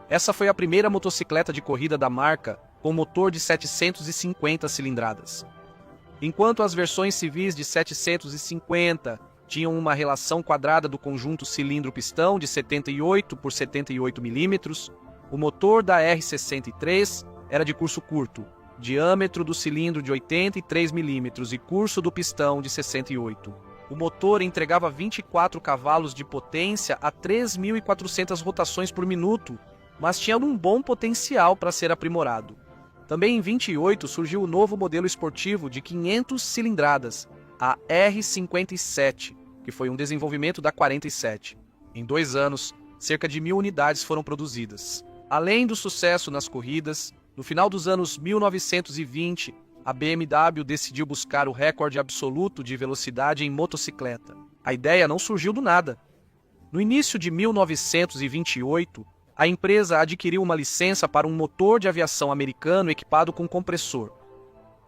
Essa foi a primeira motocicleta de corrida da marca com motor de 750 cilindradas. Enquanto as versões civis de 750 tinham uma relação quadrada do conjunto cilindro-pistão de 78 por 78 mm, o motor da R63 era de curso curto, diâmetro do cilindro de 83 mm e curso do pistão de 68. O motor entregava 24 cavalos de potência a 3.400 rotações por minuto, mas tinha um bom potencial para ser aprimorado. Também em 28 surgiu o novo modelo esportivo de 500 cilindradas, a R57, que foi um desenvolvimento da 47. Em 2 anos, cerca de 1.000 unidades foram produzidas. Além do sucesso nas corridas, no final dos anos 1920, a BMW decidiu buscar o recorde absoluto de velocidade em motocicleta. A ideia não surgiu do nada. No início de 1928, a empresa adquiriu uma licença para um motor de aviação americano equipado com compressor.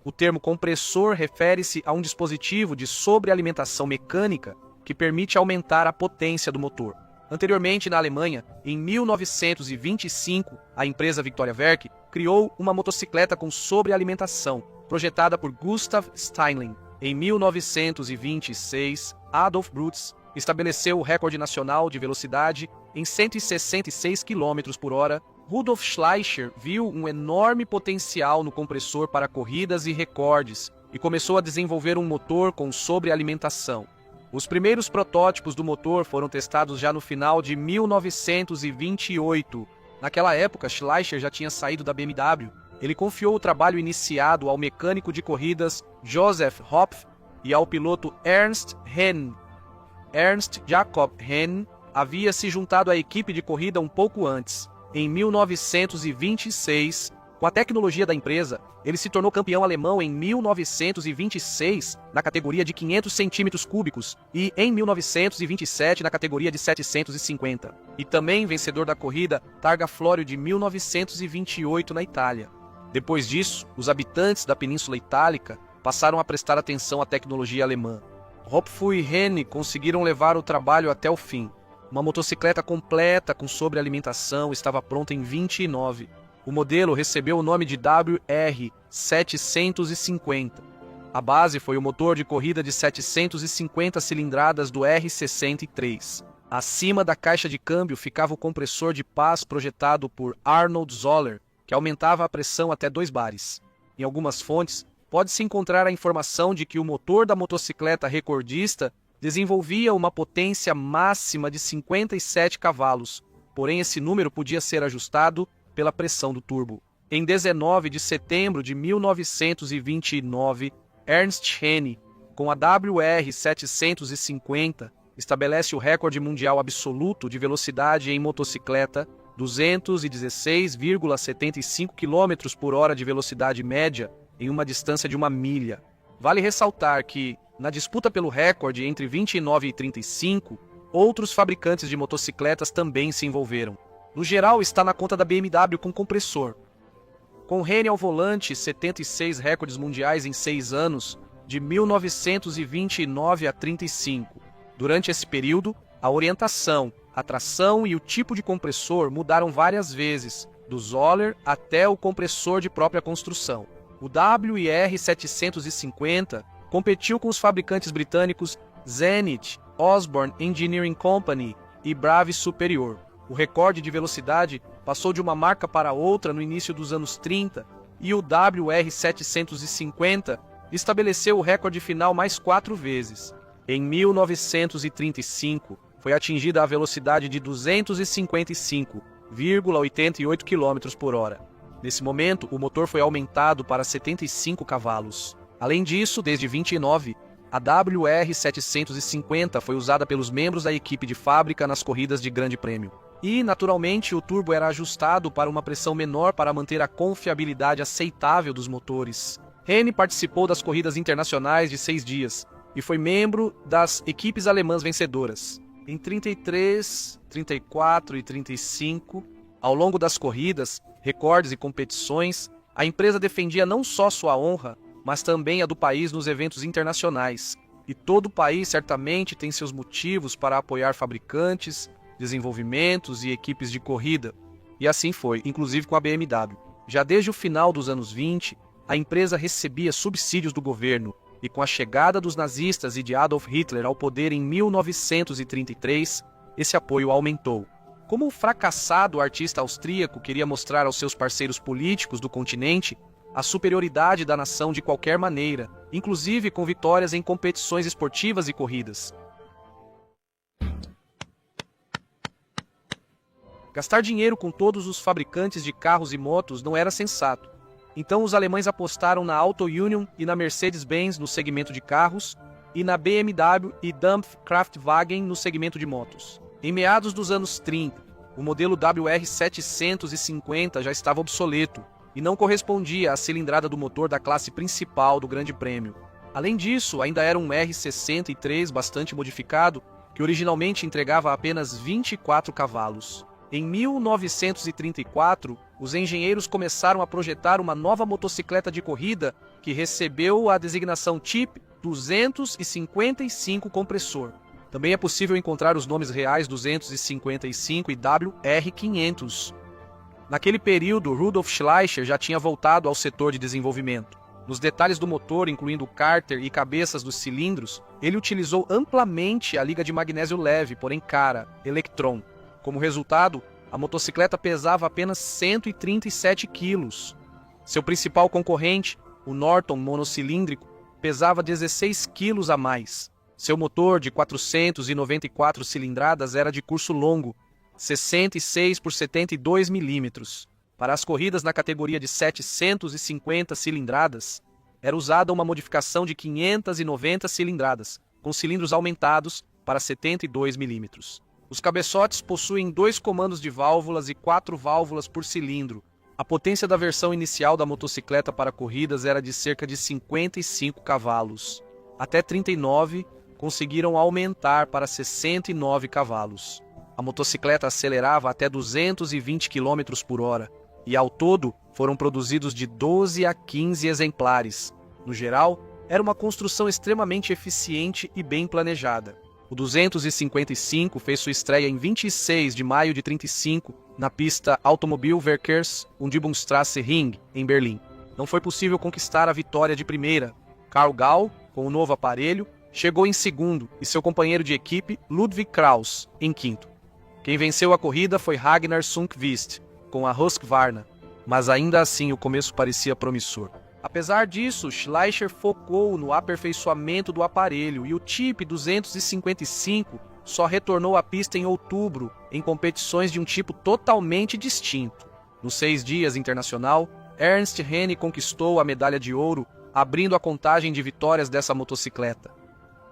O termo compressor refere-se a um dispositivo de sobrealimentação mecânica que permite aumentar a potência do motor. Anteriormente, na Alemanha, em 1925, a empresa Victoria Werk criou uma motocicleta com sobrealimentação, projetada por Gustav Steinling. Em 1926, Adolf Brutz estabeleceu o recorde nacional de velocidade em 166 km por hora. Rudolf Schleicher viu um enorme potencial no compressor para corridas e recordes e começou a desenvolver um motor com sobrealimentação. Os primeiros protótipos do motor foram testados já no final de 1928. Naquela época, Schleicher já tinha saído da BMW. Ele confiou o trabalho iniciado ao mecânico de corridas Joseph Hopf e ao piloto Ernst Henn. Ernst Jacob Henn havia se juntado à equipe de corrida um pouco antes. Em 1926, Com a tecnologia da empresa, ele se tornou campeão alemão em 1926 na categoria de 500 centímetros cúbicos e em 1927 na categoria de 750. E também vencedor da corrida Targa Florio de 1928 na Itália. Depois disso, os habitantes da Península Itálica passaram a prestar atenção à tecnologia alemã. Hopf e Hennig conseguiram levar o trabalho até o fim. Uma motocicleta completa com sobrealimentação estava pronta em 29. O modelo recebeu o nome de WR750. A base foi o motor de corrida de 750 cilindradas do R63. Acima da caixa de câmbio ficava o compressor de paz projetado por Arnold Zoller, que aumentava a pressão até 2 bares. Em algumas fontes, pode-se encontrar a informação de que o motor da motocicleta recordista desenvolvia uma potência máxima de 57 cavalos, porém esse número podia ser ajustado pela pressão do turbo. Em 19 de setembro de 1929, Ernst Hennig, com a WR750, estabelece o recorde mundial absoluto de velocidade em motocicleta, 216,75 km por hora de velocidade média em uma distância de 1 milha. Vale ressaltar que, na disputa pelo recorde entre 29 e 35, outros fabricantes de motocicletas também se envolveram. No geral, está na conta da BMW com compressor. Com Hennig ao volante, 76 recordes mundiais em 6 anos, de 1929 a 35. Durante esse período, a orientação, a tração e o tipo de compressor mudaram várias vezes, do Zoller até o compressor de própria construção. O WR750 competiu com os fabricantes britânicos Zenith, Osborne Engineering Company e Brave Superior. O recorde de velocidade passou de uma marca para outra no início dos anos 30 e o WR750 estabeleceu o recorde final mais 4 vezes. Em 1935, foi atingida a velocidade de 255,88 km por hora. Nesse momento, o motor foi aumentado para 75 cavalos. Além disso, desde 29, a WR750 foi usada pelos membros da equipe de fábrica nas corridas de Grande Prêmio. E, naturalmente, o turbo era ajustado para uma pressão menor para manter a confiabilidade aceitável dos motores. Hennig participou das corridas internacionais de 6 dias e foi membro das equipes alemãs vencedoras. Em 33, 34 e 35, ao longo das corridas, recordes e competições, a empresa defendia não só sua honra, mas também a do país nos eventos internacionais. E todo país certamente tem seus motivos para apoiar fabricantes, desenvolvimentos e equipes de corrida. E assim foi, inclusive com a BMW. Já desde o final dos anos 20, a empresa recebia subsídios do governo, e com a chegada dos nazistas e de Adolf Hitler ao poder em 1933, esse apoio aumentou. Como o fracassado artista austríaco queria mostrar aos seus parceiros políticos do continente a superioridade da nação de qualquer maneira, inclusive com vitórias em competições esportivas e corridas. Gastar dinheiro com todos os fabricantes de carros e motos não era sensato. Então os alemães apostaram na Auto Union e na Mercedes-Benz no segmento de carros e na BMW e Dampf Kraftwagen no segmento de motos. Em meados dos anos 30, o modelo WR750 já estava obsoleto e não correspondia à cilindrada do motor da classe principal do Grande Prêmio. Além disso, ainda era um R63 bastante modificado, que originalmente entregava apenas 24 cavalos. Em 1934, os engenheiros começaram a projetar uma nova motocicleta de corrida que recebeu a designação Typ 255 compressor. Também é possível encontrar os nomes reais 255 e WR500. Naquele período, Rudolf Schleicher já tinha voltado ao setor de desenvolvimento. Nos detalhes do motor, incluindo o cárter e cabeças dos cilindros, ele utilizou amplamente a liga de magnésio leve, porém cara, Electron. Como resultado, a motocicleta pesava apenas 137 quilos. Seu principal concorrente, o Norton monocilíndrico, pesava 16 quilos a mais. Seu motor de 494 cilindradas era de curso longo, 66 por 72 milímetros. Para as corridas na categoria de 750 cilindradas, era usada uma modificação de 590 cilindradas, com cilindros aumentados para 72 milímetros. Os cabeçotes possuem 2 comandos de válvulas e 4 válvulas por cilindro, A potência da versão inicial da motocicleta para corridas era de cerca de 55 cavalos. Até 39, conseguiram aumentar para 69 cavalos. A motocicleta acelerava até 220 km por hora, e ao todo foram produzidos de 12 a 15 exemplares. No geral, era uma construção extremamente eficiente e bem planejada. O 255 fez sua estreia em 26 de maio de 35, na pista Automobilverkehrs- und Übungsstraße Ring, em Berlim. Não foi possível conquistar a vitória de primeira. Karl Gau, com o novo aparelho, chegou em segundo e seu companheiro de equipe, Ludwig Kraus, em quinto. Quem venceu a corrida foi Ragnar Sundqvist, com a Husqvarna, mas ainda assim o começo parecia promissor. Apesar disso, Schleicher focou no aperfeiçoamento do aparelho e o Typ 255 só retornou à pista em outubro, em competições de um tipo totalmente distinto. Nos 6 dias internacional, Ernst Hennig conquistou a medalha de ouro, abrindo a contagem de vitórias dessa motocicleta.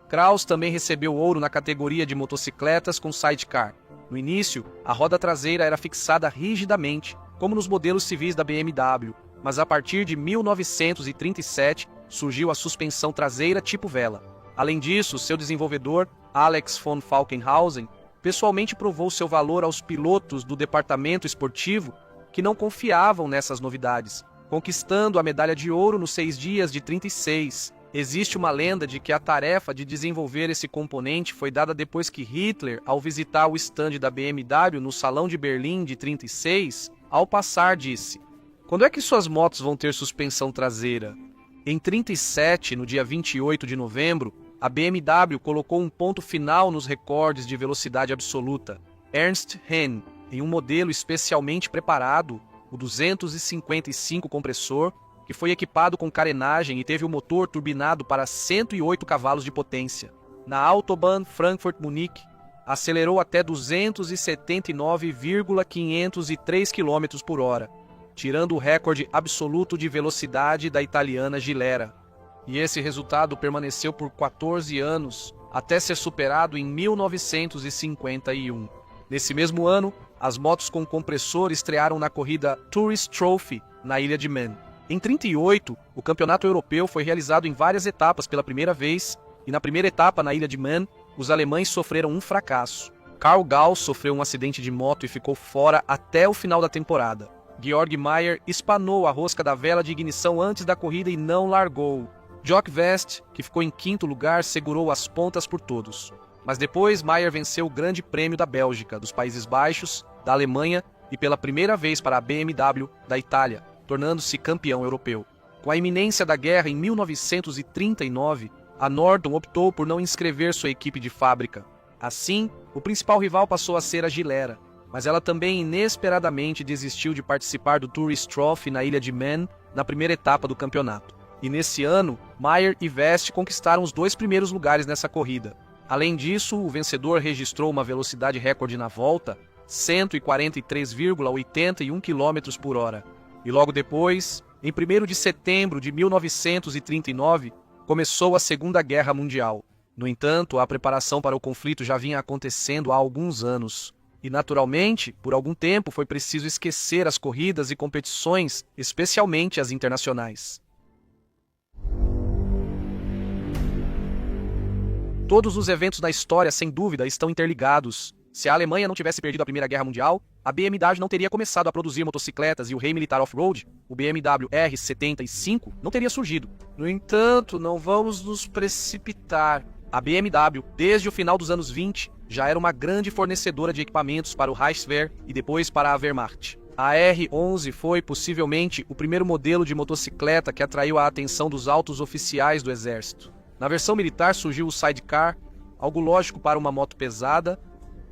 Kraus também recebeu ouro na categoria de motocicletas com sidecar. No início, a roda traseira era fixada rigidamente, como nos modelos civis da BMW, mas a partir de 1937 surgiu a suspensão traseira tipo vela. Além disso, seu desenvolvedor, Alex von Falkenhausen, pessoalmente provou seu valor aos pilotos do departamento esportivo que não confiavam nessas novidades, conquistando a medalha de ouro nos 6 dias de 36. Existe uma lenda de que a tarefa de desenvolver esse componente foi dada depois que Hitler, ao visitar o estande da BMW no Salão de Berlim de 36, ao passar disse: "Quando é que suas motos vão ter suspensão traseira?" Em 37, no dia 28 de novembro, a BMW colocou um ponto final nos recordes de velocidade absoluta. Ernst Hennig, em um modelo especialmente preparado, o 255 compressor, que foi equipado com carenagem e teve o motor turbinado para 108 cavalos de potência. Na Autobahn Frankfurt-Munique, acelerou até 279,503 km por hora, tirando o recorde absoluto de velocidade da italiana Gilera. E esse resultado permaneceu por 14 anos, até ser superado em 1951. Nesse mesmo ano, as motos com compressor estrearam na corrida Tourist Trophy, na ilha de Man. Em 38, o campeonato europeu foi realizado em várias etapas pela primeira vez, e na primeira etapa na ilha de Man, os alemães sofreram um fracasso. Karl Gauss sofreu um acidente de moto e ficou fora até o final da temporada. Georg Maier espanou a rosca da vela de ignição antes da corrida e não largou. Jock Vest, que ficou em quinto lugar, segurou as pontas por todos. Mas depois, Maier venceu o Grande Prêmio da Bélgica, dos Países Baixos, da Alemanha e pela primeira vez para a BMW da Itália, tornando-se campeão europeu. Com a iminência da guerra em 1939, a Norton optou por não inscrever sua equipe de fábrica. Assim, o principal rival passou a ser a Gilera, mas ela também inesperadamente desistiu de participar do Tourist Trophy na ilha de Man na primeira etapa do campeonato. E nesse ano, Maier e Vest conquistaram os 2 primeiros lugares nessa corrida. Além disso, o vencedor registrou uma velocidade recorde na volta, 143,81 km por hora. E logo depois, em 1º de setembro de 1939, começou a Segunda Guerra Mundial. No entanto, a preparação para o conflito já vinha acontecendo há alguns anos. E, naturalmente, por algum tempo foi preciso esquecer as corridas e competições, especialmente as internacionais. Todos os eventos da história, sem dúvida, estão interligados. Se a Alemanha não tivesse perdido a Primeira Guerra Mundial, a BMW não teria começado a produzir motocicletas e o Rei Militar Off-Road, o BMW R75, não teria surgido. No entanto, não vamos nos precipitar. A BMW, desde o final dos anos 20, já era uma grande fornecedora de equipamentos para o Reichswehr e depois para a Wehrmacht. A R11 foi, possivelmente, o primeiro modelo de motocicleta que atraiu a atenção dos altos oficiais do exército. Na versão militar surgiu o sidecar, algo lógico para uma moto pesada.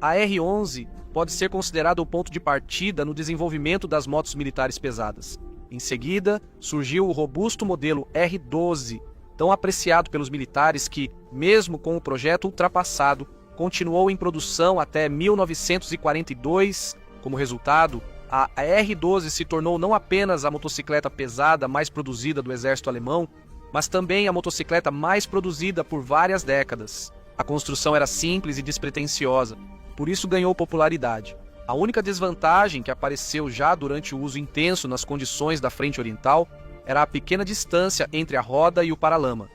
A R11 pode ser considerada o ponto de partida no desenvolvimento das motos militares pesadas. Em seguida, surgiu o robusto modelo R12, tão apreciado pelos militares que, mesmo com o projeto ultrapassado, continuou em produção até 1942. Como resultado, a R12 se tornou não apenas a motocicleta pesada mais produzida do exército alemão, mas também a motocicleta mais produzida por várias décadas. A construção era simples e despretensiosa, por isso ganhou popularidade. A única desvantagem que apareceu já durante o uso intenso nas condições da frente oriental era a pequena distância entre a roda e o paralama,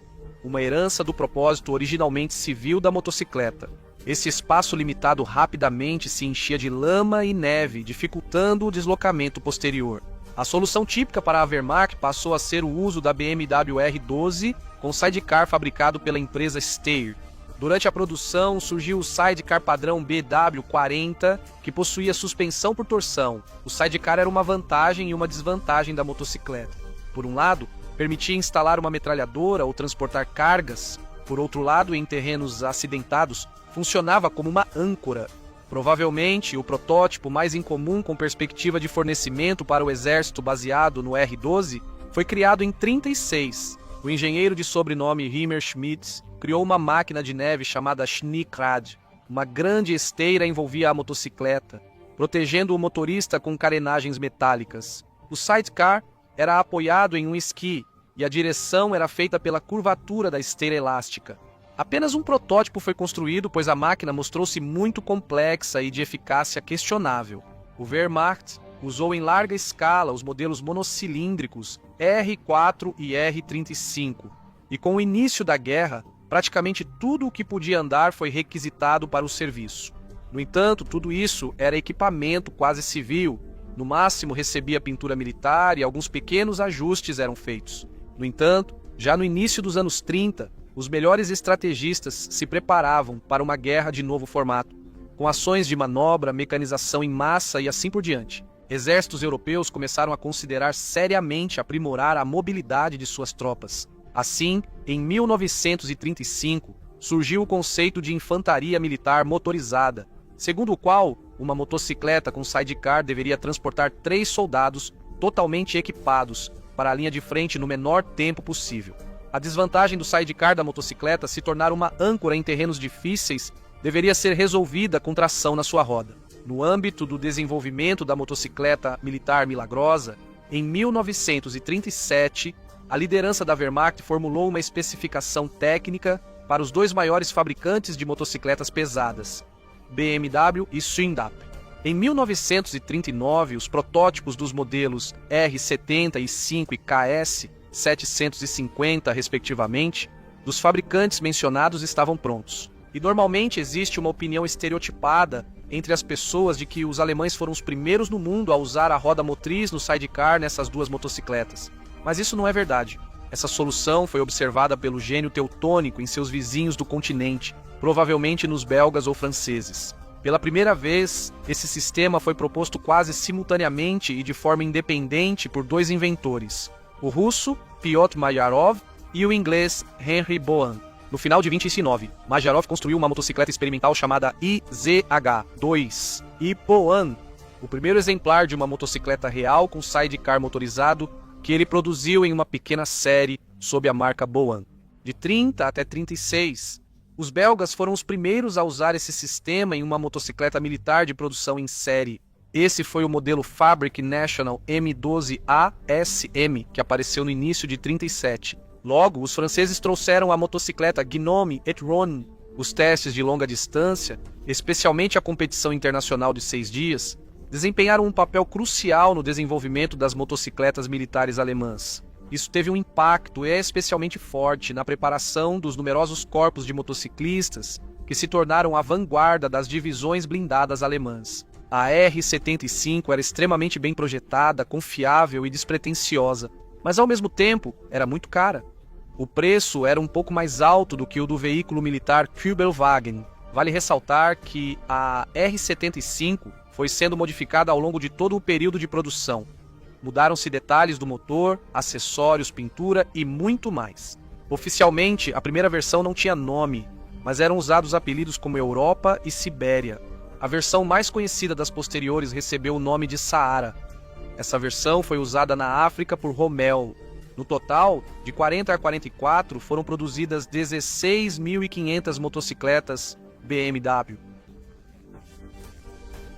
uma herança do propósito originalmente civil da motocicleta. Esse espaço limitado rapidamente se enchia de lama e neve, dificultando o deslocamento posterior. A solução típica para a Wehrmacht passou a ser o uso da BMW R12 com sidecar fabricado pela empresa Steyr. Durante a produção, surgiu o sidecar padrão BW40, que possuía suspensão por torção. O sidecar era uma vantagem e uma desvantagem da motocicleta. Por um lado, permitia instalar uma metralhadora ou transportar cargas. Por outro lado, em terrenos acidentados, funcionava como uma âncora. Provavelmente, o protótipo mais incomum com perspectiva de fornecimento para o exército baseado no R12 foi criado em 1936. O engenheiro de sobrenome Hammerschmidt criou uma máquina de neve chamada Schneekrad. Uma grande esteira envolvia a motocicleta, protegendo o motorista com carenagens metálicas. O sidecar era apoiado em um esqui e a direção era feita pela curvatura da esteira elástica. Apenas um protótipo foi construído, pois a máquina mostrou-se muito complexa e de eficácia questionável. O Wehrmacht usou em larga escala os modelos monocilíndricos R4 e R35, e com o início da guerra, praticamente tudo o que podia andar foi requisitado para o serviço. No entanto, tudo isso era equipamento quase civil, no máximo recebia pintura militar e alguns pequenos ajustes eram feitos. No entanto, já no início dos anos 30, os melhores estrategistas se preparavam para uma guerra de novo formato, com ações de manobra, mecanização em massa e assim por diante. Exércitos europeus começaram a considerar seriamente aprimorar a mobilidade de suas tropas. Assim, em 1935, surgiu o conceito de infantaria militar motorizada, segundo o qual uma motocicleta com sidecar deveria transportar 3 soldados totalmente equipados para a linha de frente no menor tempo possível. A desvantagem do sidecar da motocicleta se tornar uma âncora em terrenos difíceis deveria ser resolvida com tração na sua roda. No âmbito do desenvolvimento da motocicleta militar milagrosa, em 1937, a liderança da Wehrmacht formulou uma especificação técnica para os 2 maiores fabricantes de motocicletas pesadas, BMW e Schindap. Em 1939, os protótipos dos modelos R75 e KS 750, respectivamente, dos fabricantes mencionados estavam prontos. E normalmente existe uma opinião estereotipada entre as pessoas de que os alemães foram os primeiros no mundo a usar a roda motriz no sidecar nessas 2 motocicletas. Mas isso não é verdade. Essa solução foi observada pelo gênio teutônico em seus vizinhos do continente, provavelmente nos belgas ou franceses. Pela primeira vez, esse sistema foi proposto quase simultaneamente e de forma independente por 2 inventores, o russo Piotr Majarov e o inglês Henry Boan. No final de 1929, Majarov construiu uma motocicleta experimental chamada IZH-2 e Boan, o primeiro exemplar de uma motocicleta real com sidecar motorizado que ele produziu em uma pequena série sob a marca Boan. De 30 até 36, os belgas foram os primeiros a usar esse sistema em uma motocicleta militar de produção em série. Esse foi o modelo Fabric National M12A-SM, que apareceu no início de 37. Logo, os franceses trouxeram a motocicleta Gnome et Rhône. Os testes de longa distância, especialmente a competição internacional de 6 dias, desempenharam um papel crucial no desenvolvimento das motocicletas militares alemãs. Isso teve um impacto especialmente forte na preparação dos numerosos corpos de motociclistas que se tornaram a vanguarda das divisões blindadas alemãs. A R75 era extremamente bem projetada, confiável e despretensiosa, mas ao mesmo tempo era muito cara. O preço era um pouco mais alto do que o do veículo militar Kübelwagen. Vale ressaltar que a R75 foi sendo modificada ao longo de todo o período de produção. Mudaram-se detalhes do motor, acessórios, pintura e muito mais. Oficialmente, a primeira versão não tinha nome, mas eram usados apelidos como Europa e Sibéria. A versão mais conhecida das posteriores recebeu o nome de Saara. Essa versão foi usada na África por Rommel. No total, de 40 a 44, foram produzidas 16.500 motocicletas BMW.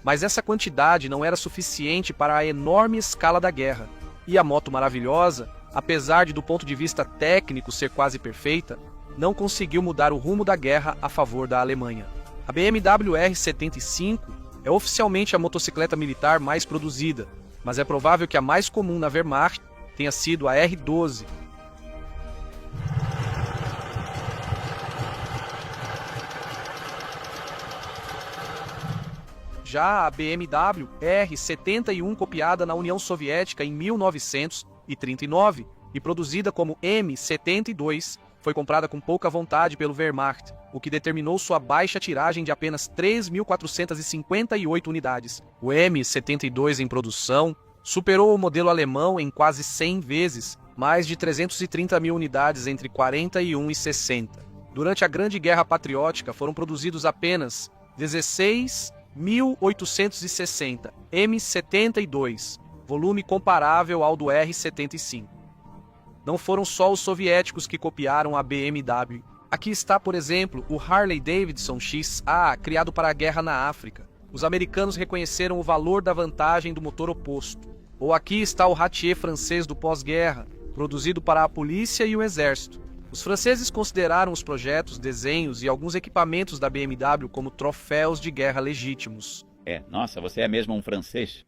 Mas essa quantidade não era suficiente para a enorme escala da guerra. E a moto maravilhosa, apesar de do ponto de vista técnico ser quase perfeita, não conseguiu mudar o rumo da guerra a favor da Alemanha. A BMW R75 é oficialmente a motocicleta militar mais produzida, mas é provável que a mais comum na Wehrmacht tenha sido a R12. Já a BMW R71, copiada na União Soviética em 1939 e produzida como M72, foi comprada com pouca vontade pelo Wehrmacht, o que determinou sua baixa tiragem de apenas 3.458 unidades. O M72 em produção superou o modelo alemão em quase 100 vezes, mais de 330 mil unidades entre 41 e 60. Durante a Grande Guerra Patriótica foram produzidos apenas 16.860 M72, volume comparável ao do R75. Não foram só os soviéticos que copiaram a BMW. Aqui está, por exemplo, o Harley-Davidson XA, criado para a guerra na África. Os americanos reconheceram o valor da vantagem do motor oposto. Ou aqui está o Ratier francês do pós-guerra, produzido para a polícia e o exército. Os franceses consideraram os projetos, desenhos e alguns equipamentos da BMW como troféus de guerra legítimos. Nossa, você é mesmo um francês.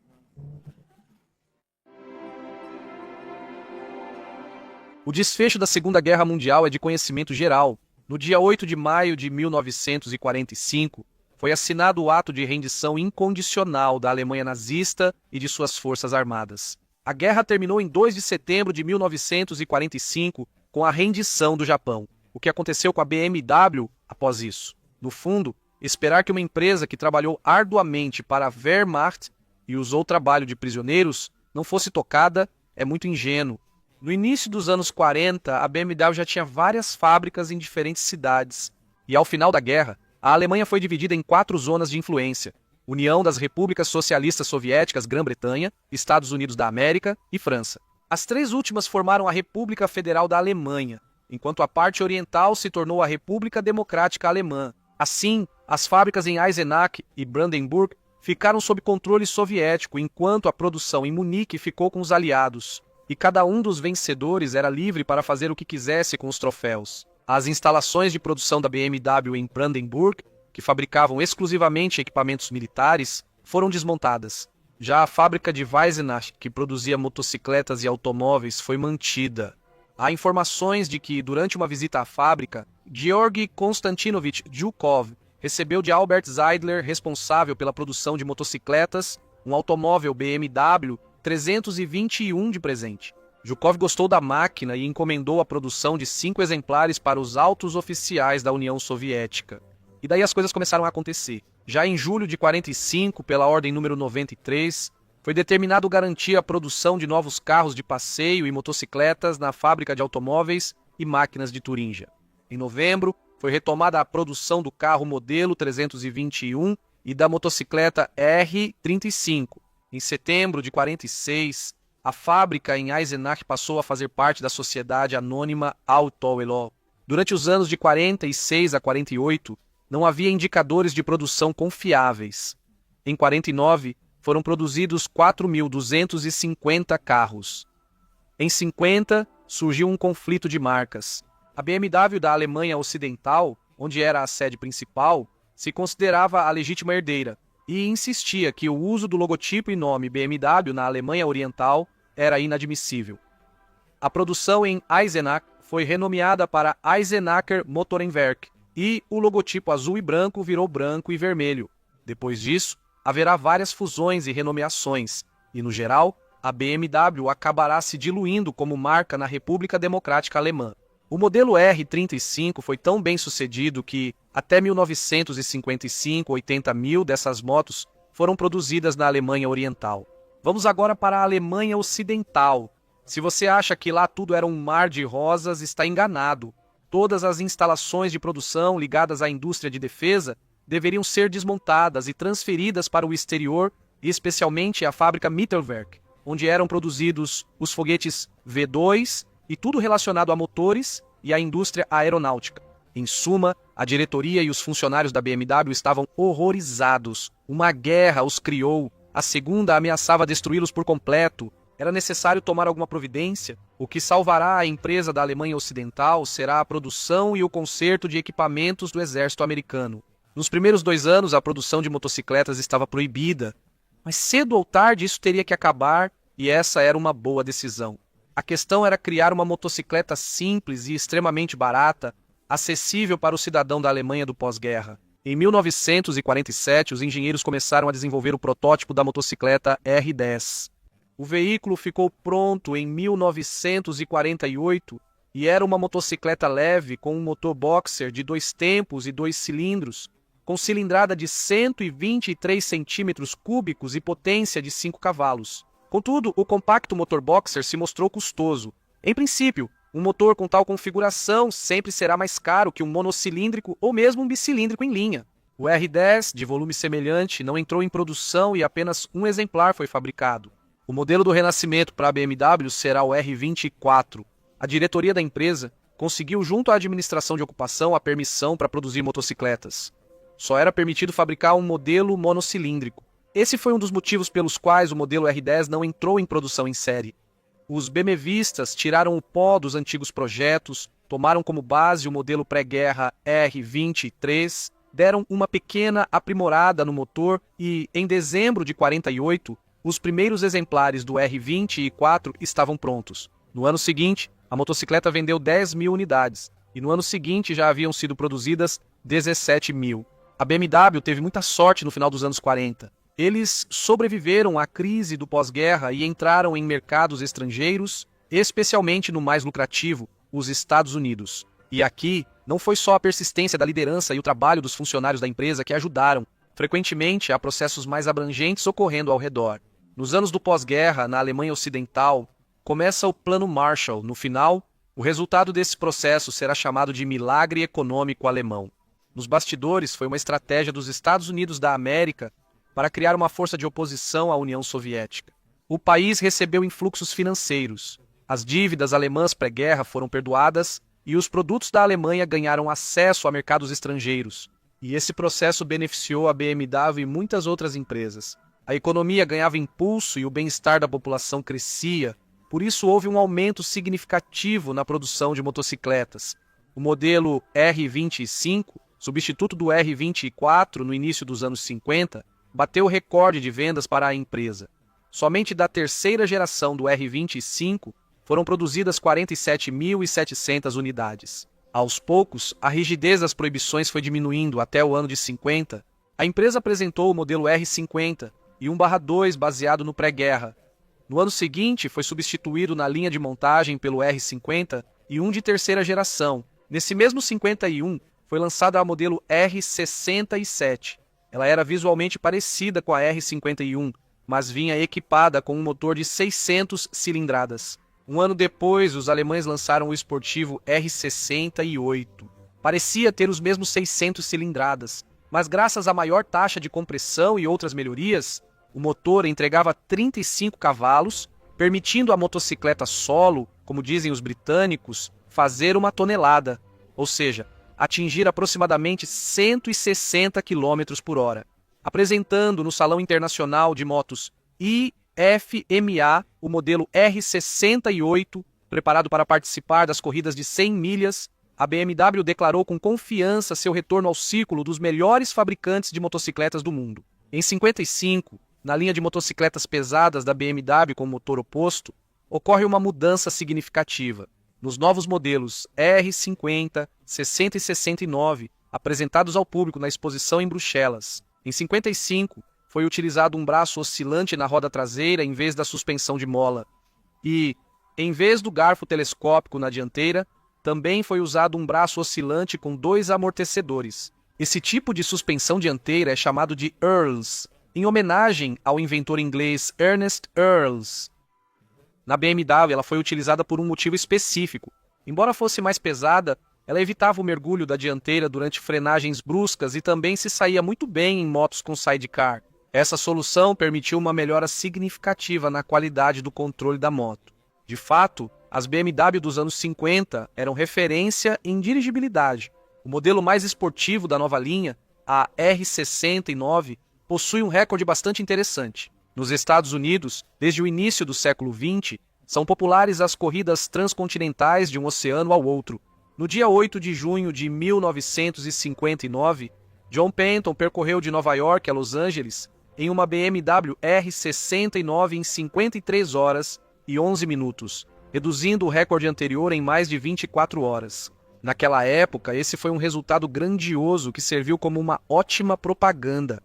O desfecho da Segunda Guerra Mundial é de conhecimento geral. No dia 8 de maio de 1945, foi assinado o ato de rendição incondicional da Alemanha nazista e de suas forças armadas. A guerra terminou em 2 de setembro de 1945 com a rendição do Japão. O que aconteceu com a BMW após isso? No fundo, esperar que uma empresa que trabalhou arduamente para a Wehrmacht e usou trabalho de prisioneiros não fosse tocada é muito ingênuo. No início dos anos 40, a BMW já tinha várias fábricas em diferentes cidades. E ao final da guerra, a Alemanha foi dividida em 4 zonas de influência: União das Repúblicas Socialistas Soviéticas, Grã-Bretanha, Estados Unidos da América e França. As 3 últimas formaram a República Federal da Alemanha, enquanto a parte oriental se tornou a República Democrática Alemã. Assim, as fábricas em Eisenach e Brandenburg ficaram sob controle soviético, enquanto a produção em Munique ficou com os aliados. E cada um dos vencedores era livre para fazer o que quisesse com os troféus. As instalações de produção da BMW em Brandenburg, que fabricavam exclusivamente equipamentos militares, foram desmontadas. Já a fábrica de Weisenach, que produzia motocicletas e automóveis, foi mantida. Há informações de que, durante uma visita à fábrica, Georgy Konstantinovich Zhukov recebeu de Albert Zeidler, responsável pela produção de motocicletas, um automóvel BMW 321 de presente. Zhukov gostou da máquina e encomendou a produção de 5 exemplares para os altos oficiais da União Soviética. E daí as coisas começaram a acontecer. Já em julho de 45, pela ordem número 93, foi determinado garantir a produção de novos carros de passeio e motocicletas na fábrica de automóveis e máquinas de Turingia. Em novembro, foi retomada a produção do carro modelo 321 e da motocicleta R35. Em setembro de 46, a fábrica em Eisenach passou a fazer parte da sociedade anônima Autowelo. Durante os anos de 46 a 48, não havia indicadores de produção confiáveis. Em 49, foram produzidos 4.250 carros. Em 50, surgiu um conflito de marcas. A BMW da Alemanha Ocidental, onde era a sede principal, se considerava a legítima herdeira e insistia que o uso do logotipo e nome BMW na Alemanha Oriental era inadmissível. A produção em Eisenach foi renomeada para Eisenacher Motorenwerk e o logotipo azul e branco virou branco e vermelho. Depois disso, haverá várias fusões e renomeações, e no geral, a BMW acabará se diluindo como marca na República Democrática Alemã. O modelo R35 foi tão bem sucedido que, até 1955, 80 mil dessas motos foram produzidas na Alemanha Oriental. Vamos agora para a Alemanha Ocidental. Se você acha que lá tudo era um mar de rosas, está enganado. Todas as instalações de produção ligadas à indústria de defesa deveriam ser desmontadas e transferidas para o exterior, e especialmente a fábrica Mittelwerk, onde eram produzidos os foguetes V2 e tudo relacionado a motores e à indústria aeronáutica. Em suma, a diretoria e os funcionários da BMW estavam horrorizados. Uma guerra os criou. A segunda ameaçava destruí-los por completo. Era necessário tomar alguma providência. O que salvará a empresa da Alemanha Ocidental será a produção e o conserto de equipamentos do exército americano. Nos primeiros 2 anos, a produção de motocicletas estava proibida, mas cedo ou tarde isso teria que acabar e essa era uma boa decisão. A questão era criar uma motocicleta simples e extremamente barata, acessível para o cidadão da Alemanha do pós-guerra. Em 1947, os engenheiros começaram a desenvolver o protótipo da motocicleta R10. O veículo ficou pronto em 1948 e era uma motocicleta leve com um motor boxer de 2 tempos e 2 cilindros, com cilindrada de 123 centímetros cúbicos e potência de 5 cavalos. Contudo, o compacto motor boxer se mostrou custoso. Em princípio, um motor com tal configuração sempre será mais caro que um monocilíndrico ou mesmo um bicilíndrico em linha. O R10, de volume semelhante, não entrou em produção e apenas um exemplar foi fabricado. O modelo do renascimento para a BMW será o R24. A diretoria da empresa conseguiu junto à administração de ocupação a permissão para produzir motocicletas. Só era permitido fabricar um modelo monocilíndrico. Esse foi um dos motivos pelos quais o modelo R10 não entrou em produção em série. Os BMWistas tiraram o pó dos antigos projetos, tomaram como base o modelo pré-guerra R23, deram uma pequena aprimorada no motor e, em dezembro de 48, os primeiros exemplares do R24 estavam prontos. No ano seguinte, a motocicleta vendeu 10 mil unidades e no ano seguinte já haviam sido produzidas 17 mil. A BMW teve muita sorte no final dos anos 40. Eles sobreviveram à crise do pós-guerra e entraram em mercados estrangeiros, especialmente no mais lucrativo, os Estados Unidos. E aqui, não foi só a persistência da liderança e o trabalho dos funcionários da empresa que ajudaram. Frequentemente, há processos mais abrangentes ocorrendo ao redor. Nos anos do pós-guerra, na Alemanha Ocidental, começa o Plano Marshall. No final, o resultado desse processo será chamado de milagre econômico alemão. Nos bastidores, foi uma estratégia dos Estados Unidos da América para criar uma força de oposição à União Soviética. O país recebeu influxos financeiros. As dívidas alemãs pré-guerra foram perdoadas e os produtos da Alemanha ganharam acesso a mercados estrangeiros. E esse processo beneficiou a BMW e muitas outras empresas. A economia ganhava impulso e o bem-estar da população crescia. Por isso houve um aumento significativo na produção de motocicletas. O modelo R25, substituto do R24 no início dos anos 50, bateu o recorde de vendas para a empresa. Somente da terceira geração do R25 foram produzidas 47.700 unidades. Aos poucos, a rigidez das proibições foi diminuindo até o ano de 50. A empresa apresentou o modelo R50 e 1/2 baseado no pré-guerra. No ano seguinte, foi substituído na linha de montagem pelo R50 e um de terceira geração. Nesse mesmo 51, foi lançada a modelo R67. Ela era visualmente parecida com a R51, mas vinha equipada com um motor de 600 cilindradas. Um ano depois, os alemães lançaram o esportivo R68. Parecia ter os mesmos 600 cilindradas, mas graças à maior taxa de compressão e outras melhorias, o motor entregava 35 cavalos, permitindo à motocicleta solo, como dizem os britânicos, fazer 1 tonelada, ou seja, atingir aproximadamente 160 km por hora, apresentando no Salão Internacional de Motos IFMA o modelo R68, preparado para participar das corridas de 100 milhas. A BMW declarou com confiança seu retorno ao círculo dos melhores fabricantes de motocicletas do mundo. Em 55, na linha de motocicletas pesadas da BMW com motor oposto, ocorre uma mudança significativa. Nos novos modelos R50, 60 e 69, apresentados ao público na exposição em Bruxelas. Em 55, foi utilizado um braço oscilante na roda traseira em vez da suspensão de mola. E, em vez do garfo telescópico na dianteira, também foi usado um braço oscilante com 2 amortecedores. Esse tipo de suspensão dianteira é chamado de Earls, em homenagem ao inventor inglês Ernest Earls. Na BMW, ela foi utilizada por um motivo específico. Embora fosse mais pesada, ela evitava o mergulho da dianteira durante frenagens bruscas e também se saía muito bem em motos com sidecar. Essa solução permitiu uma melhora significativa na qualidade do controle da moto. De fato, as BMW dos anos 50 eram referência em dirigibilidade. O modelo mais esportivo da nova linha, a R69, possui um recorde bastante interessante. Nos Estados Unidos, desde o início do século XX, são populares as corridas transcontinentais de um oceano ao outro. No dia 8 de junho de 1959, John Penton percorreu de Nova York a Los Angeles em uma BMW R69 em 53 horas e 11 minutos, reduzindo o recorde anterior em mais de 24 horas. Naquela época, esse foi um resultado grandioso que serviu como uma ótima propaganda.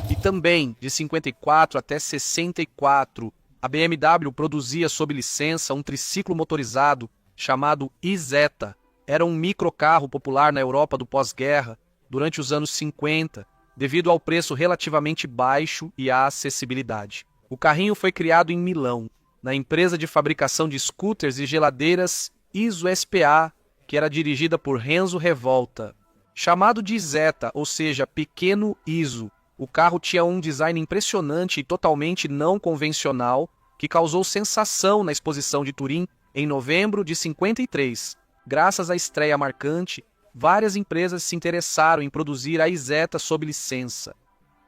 E também, de 54 até 64, a BMW produzia sob licença um triciclo motorizado chamado Isetta. Era um microcarro popular na Europa do pós-guerra, durante os anos 50, devido ao preço relativamente baixo e à acessibilidade. O carrinho foi criado em Milão, na empresa de fabricação de scooters e geladeiras Iso SPA, que era dirigida por Renzo Revolta. Chamado de Isetta, ou seja, Pequeno Iso, o carro tinha um design impressionante e totalmente não convencional, que causou sensação na exposição de Turim em novembro de 53. Graças à estreia marcante, várias empresas se interessaram em produzir a Isetta sob licença.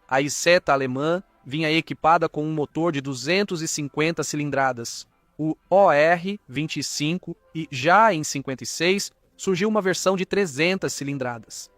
A Isetta alemã vinha equipada com um motor de 250 cilindradas, o OR-25, e já em 56 surgiu uma versão de 300 cilindradas.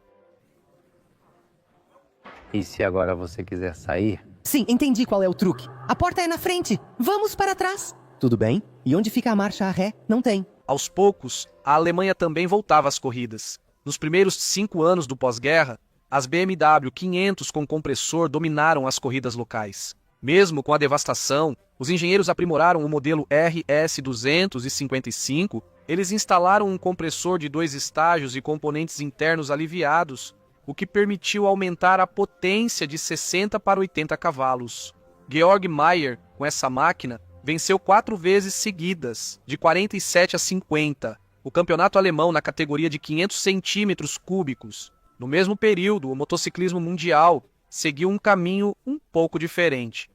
E se agora você quiser sair? Sim, entendi qual é o truque. A porta é na frente. Vamos para trás. Tudo bem. E onde fica a marcha a ré? Não tem. Aos poucos, a Alemanha também voltava às corridas. Nos primeiros 5 anos do pós-guerra, as BMW 500 com compressor dominaram as corridas locais. Mesmo com a devastação, os engenheiros aprimoraram o modelo RS255, eles instalaram um compressor de 2 estágios e componentes internos aliviados, o que permitiu aumentar a potência de 60 para 80 cavalos. Georg Meyer, com essa máquina, venceu 4 vezes seguidas, de 47 a 50, o campeonato alemão na categoria de 500 centímetros cúbicos. No mesmo período, o motociclismo mundial seguiu um caminho um pouco diferente.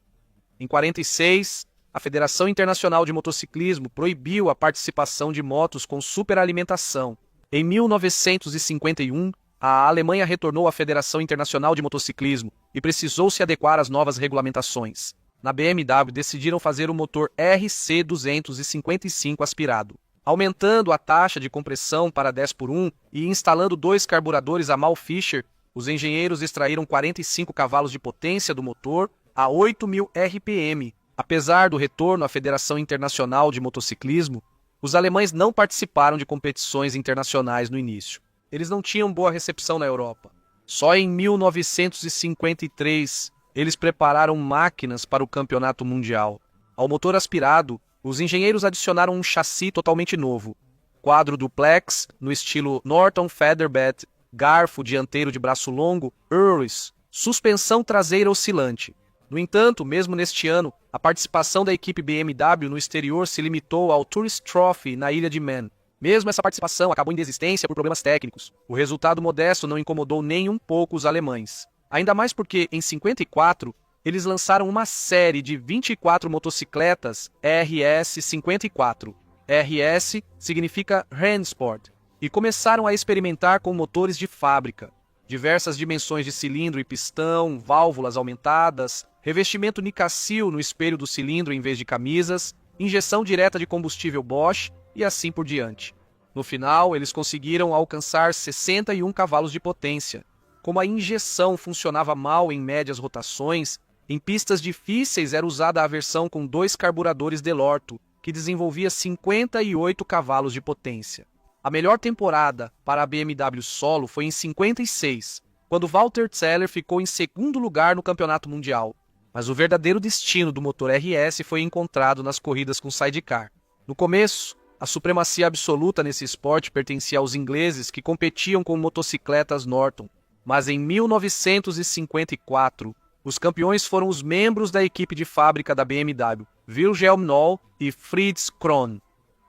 Em 46, a Federação Internacional de Motociclismo proibiu a participação de motos com superalimentação. Em 1951, a Alemanha retornou à Federação Internacional de Motociclismo e precisou se adequar às novas regulamentações. Na BMW, decidiram fazer o motor RC255 aspirado, aumentando a taxa de compressão para 10/1 e instalando 2 carburadores a Mal-Fischer. Os engenheiros extraíram 45 cavalos de potência do motor a 8.000 RPM. Apesar do retorno à Federação Internacional de Motociclismo, os alemães não participaram de competições internacionais no início. Eles não tinham boa recepção na Europa. Só em 1953, eles prepararam máquinas para o campeonato mundial. Ao motor aspirado, os engenheiros adicionaram um chassi totalmente novo, quadro duplex no estilo Norton Featherbed, garfo dianteiro de braço longo, Urus, suspensão traseira oscilante. No entanto, mesmo neste ano, a participação da equipe BMW no exterior se limitou ao Tourist Trophy na ilha de Man. Mesmo essa participação acabou em desistência por problemas técnicos. O resultado modesto não incomodou nem um pouco os alemães. Ainda mais porque, em 54, eles lançaram uma série de 24 motocicletas RS54. RS significa Rennsport. E começaram a experimentar com motores de fábrica. Diversas dimensões de cilindro e pistão, válvulas aumentadas, revestimento Nicacil no espelho do cilindro em vez de camisas, injeção direta de combustível Bosch e assim por diante. No final, eles conseguiram alcançar 61 cavalos de potência. Como a injeção funcionava mal em médias rotações, em pistas difíceis era usada a versão com 2 carburadores Delorto, que desenvolvia 58 cavalos de potência. A melhor temporada para a BMW solo foi em 56, quando Walter Zeller ficou em segundo lugar no campeonato mundial. Mas o verdadeiro destino do motor RS foi encontrado nas corridas com sidecar. No começo, a supremacia absoluta nesse esporte pertencia aos ingleses que competiam com motocicletas Norton. Mas em 1954, os campeões foram os membros da equipe de fábrica da BMW, Wilhelm Noll e Fritz Krohn.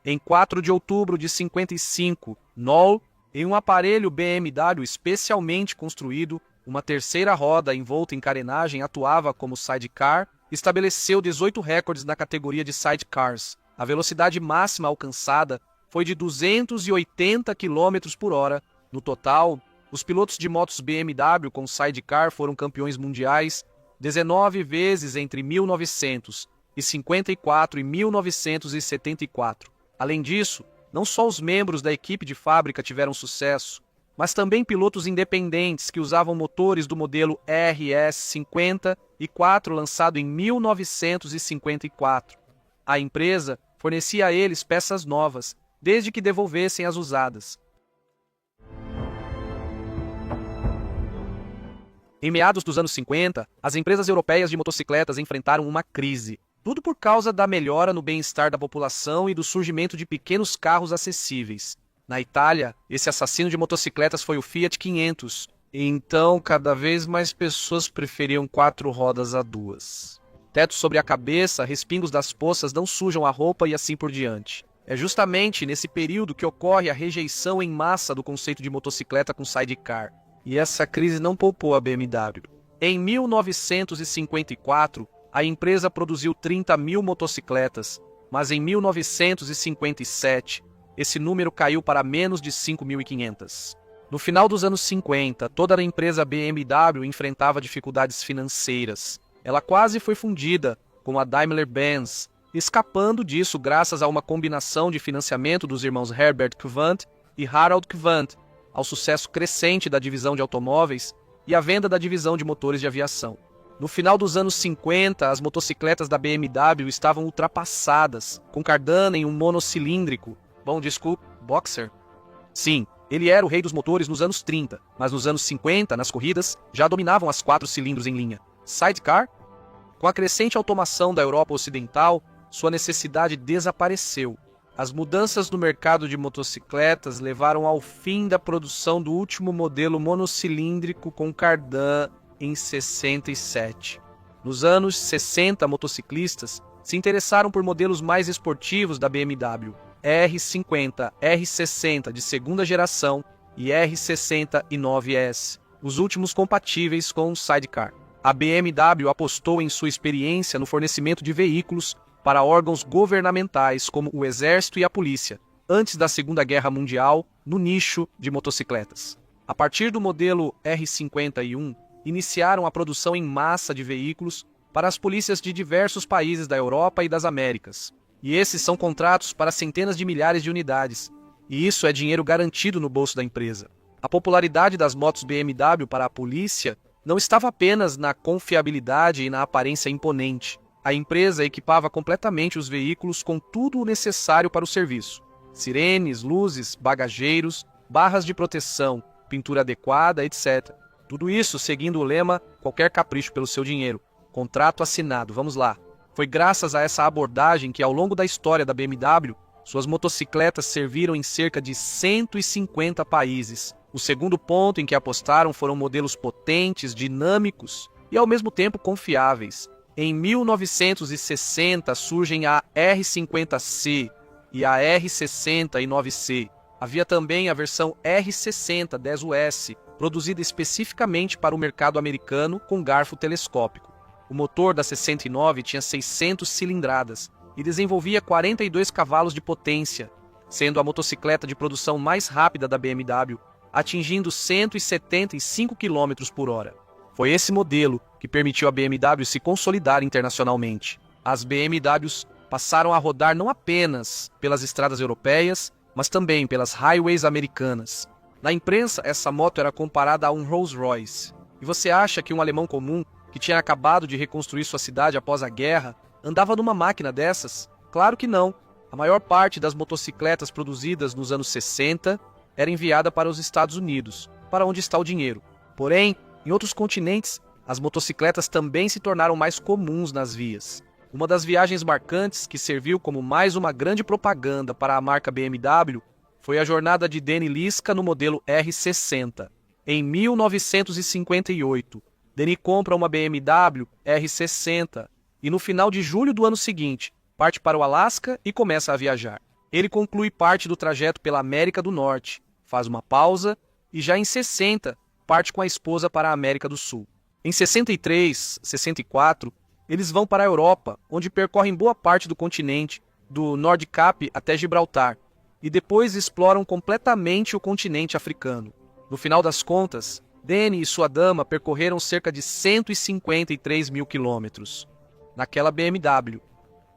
Em 4 de outubro de 55, Noll, em um aparelho BMW especialmente construído, uma terceira roda envolta em carenagem atuava como sidecar, estabeleceu 18 recordes na categoria de sidecars. A velocidade máxima alcançada foi de 280 km por hora. No total, os pilotos de motos BMW com sidecar foram campeões mundiais 19 vezes entre 1954 e 1974. Além disso, Não só os membros da equipe de fábrica tiveram sucesso, mas também pilotos independentes que usavam motores do modelo RS-54 lançado em 1954. A empresa fornecia a eles peças novas, desde que devolvessem as usadas. Em meados dos anos 50, as empresas europeias de motocicletas enfrentaram uma crise. Tudo por causa da melhora no bem-estar da população e do surgimento de pequenos carros acessíveis. Na Itália, esse assassino de motocicletas foi o Fiat 500. Então, cada vez mais pessoas preferiam 4 rodas a 2. Teto sobre a cabeça, respingos das poças não sujam a roupa e assim por diante. É justamente nesse período que ocorre a rejeição em massa do conceito de motocicleta com sidecar. E essa crise não poupou a BMW. Em 1954, a empresa produziu 30 mil motocicletas, mas em 1957, esse número caiu para menos de 5.500. No final dos anos 50, toda a empresa BMW enfrentava dificuldades financeiras. Ela quase foi fundida com a Daimler-Benz, escapando disso graças a uma combinação de financiamento dos irmãos Herbert Quandt e Harald Quandt, ao sucesso crescente da divisão de automóveis e à venda da divisão de motores de aviação. No final dos anos 50, as motocicletas da BMW estavam ultrapassadas, com Cardano em um monocilíndrico. Boxer? Sim, ele era o rei dos motores nos anos 30, mas nos anos 50, nas corridas, já dominavam as 4 cilindros em linha. Sidecar? Com a crescente automação da Europa Ocidental, sua necessidade desapareceu. As mudanças no mercado de motocicletas levaram ao fim da produção do último modelo monocilíndrico com Cardan em 67. Nos anos 60, motociclistas se interessaram por modelos mais esportivos da BMW, R50, R60 de segunda geração e R69S, os últimos compatíveis com o sidecar. A BMW apostou em sua experiência no fornecimento de veículos para órgãos governamentais como o Exército e a Polícia, antes da Segunda Guerra Mundial, no nicho de motocicletas. A partir do modelo R51, iniciaram a produção em massa de veículos para as polícias de diversos países da Europa e das Américas. E esses são contratos para centenas de milhares de unidades, e isso é dinheiro garantido no bolso da empresa. A popularidade das motos BMW para a polícia não estava apenas na confiabilidade e na aparência imponente. A empresa equipava completamente os veículos com tudo o necessário para o serviço: sirenes, luzes, bagageiros, barras de proteção, pintura adequada, etc. Tudo isso seguindo o lema "qualquer capricho pelo seu dinheiro". Contrato assinado, vamos lá. Foi graças a essa abordagem que, ao longo da história da BMW, suas motocicletas serviram em cerca de 150 países. O segundo ponto em que apostaram foram modelos potentes, dinâmicos e ao mesmo tempo confiáveis. Em 1960 surgem a R50C e a R69C. Havia também a versão R60 10US, produzida especificamente para o mercado americano com garfo telescópico. O motor da 69 tinha 600 cilindradas e desenvolvia 42 cavalos de potência, sendo a motocicleta de produção mais rápida da BMW, atingindo 175 km por hora. Foi esse modelo que permitiu à BMW se consolidar internacionalmente. As BMWs passaram a rodar não apenas pelas estradas europeias, mas também pelas highways americanas. Na imprensa, essa moto era comparada a um Rolls-Royce. E você acha que um alemão comum, que tinha acabado de reconstruir sua cidade após a guerra, andava numa máquina dessas? Claro que não. A maior parte das motocicletas produzidas nos anos 60 era enviada para os Estados Unidos, para onde está o dinheiro. Porém, em outros continentes, as motocicletas também se tornaram mais comuns nas vias. Uma das viagens marcantes que serviu como mais uma grande propaganda para a marca BMW foi a jornada de Denny Liska no modelo R60. Em 1958, Denny compra uma BMW R60 e no final de julho do ano seguinte, parte para o Alasca e começa a viajar. Ele conclui parte do trajeto pela América do Norte, faz uma pausa e já em 60 parte com a esposa para a América do Sul. Em 63, 64, eles vão para a Europa, onde percorrem boa parte do continente, do Nordkap até Gibraltar, e depois exploram completamente o continente africano. No final das contas, Denny e sua dama percorreram cerca de 153 mil quilômetros naquela BMW.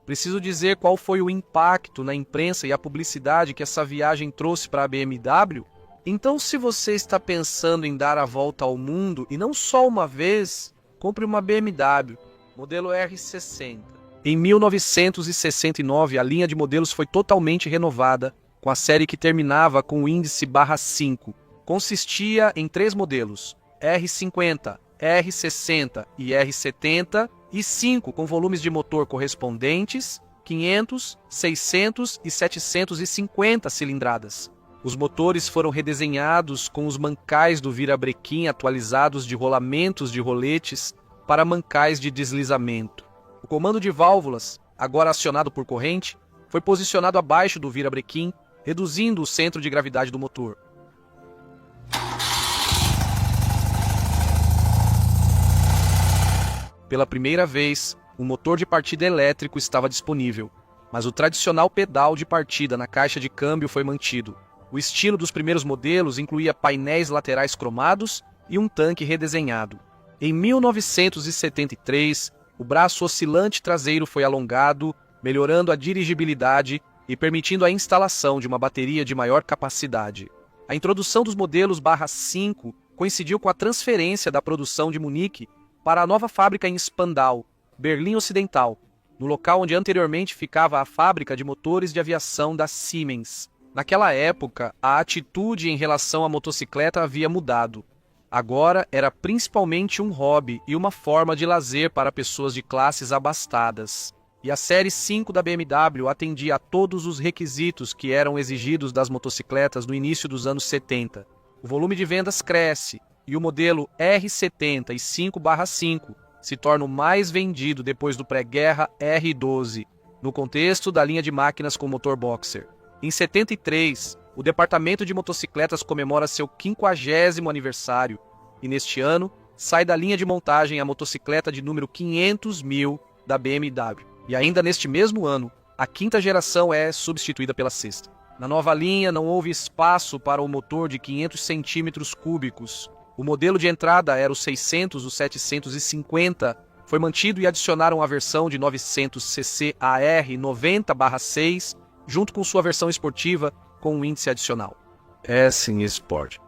Preciso dizer qual foi o impacto na imprensa e a publicidade que essa viagem trouxe para a BMW? Então, se você está pensando em dar a volta ao mundo, e não só uma vez, compre uma BMW, modelo R60. Em 1969, a linha de modelos foi totalmente renovada, com a série que terminava com o índice /5. Consistia em 3 modelos, R50, R60 e R70, e 5 com volumes de motor correspondentes, 500, 600 e 750 cilindradas. Os motores foram redesenhados com os mancais do virabrequim atualizados de rolamentos de roletes para mancais de deslizamento. O comando de válvulas, agora acionado por corrente, foi posicionado abaixo do virabrequim, reduzindo o centro de gravidade do motor. Pela primeira vez, um motor de partida elétrico estava disponível, mas o tradicional pedal de partida na caixa de câmbio foi mantido. O estilo dos primeiros modelos incluía painéis laterais cromados e um tanque redesenhado. Em 1973, o braço oscilante traseiro foi alongado, melhorando a dirigibilidade e permitindo a instalação de uma bateria de maior capacidade. A introdução dos modelos /5 coincidiu com a transferência da produção de Munique para a nova fábrica em Spandau, Berlim Ocidental, no local onde anteriormente ficava a fábrica de motores de aviação da Siemens. Naquela época, a atitude em relação à motocicleta havia mudado. Agora era principalmente um hobby e uma forma de lazer para pessoas de classes abastadas. E a série 5 da BMW atendia a todos os requisitos que eram exigidos das motocicletas no início dos anos 70. O volume de vendas cresce e o modelo R70 e 5/5 se torna o mais vendido depois do pré-guerra R12, no contexto da linha de máquinas com motor boxer. Em 73, o departamento de motocicletas comemora seu 50º aniversário e neste ano sai da linha de montagem a motocicleta de número 500.000 da BMW. E ainda neste mesmo ano, a 5ª geração é substituída pela 6ª. Na nova linha não houve espaço para o motor de 500 centímetros cúbicos. O modelo de entrada era o 600, o 750, foi mantido e adicionaram a versão de 900cc AR 90/6, junto com sua versão esportiva com um índice adicional. S Sport.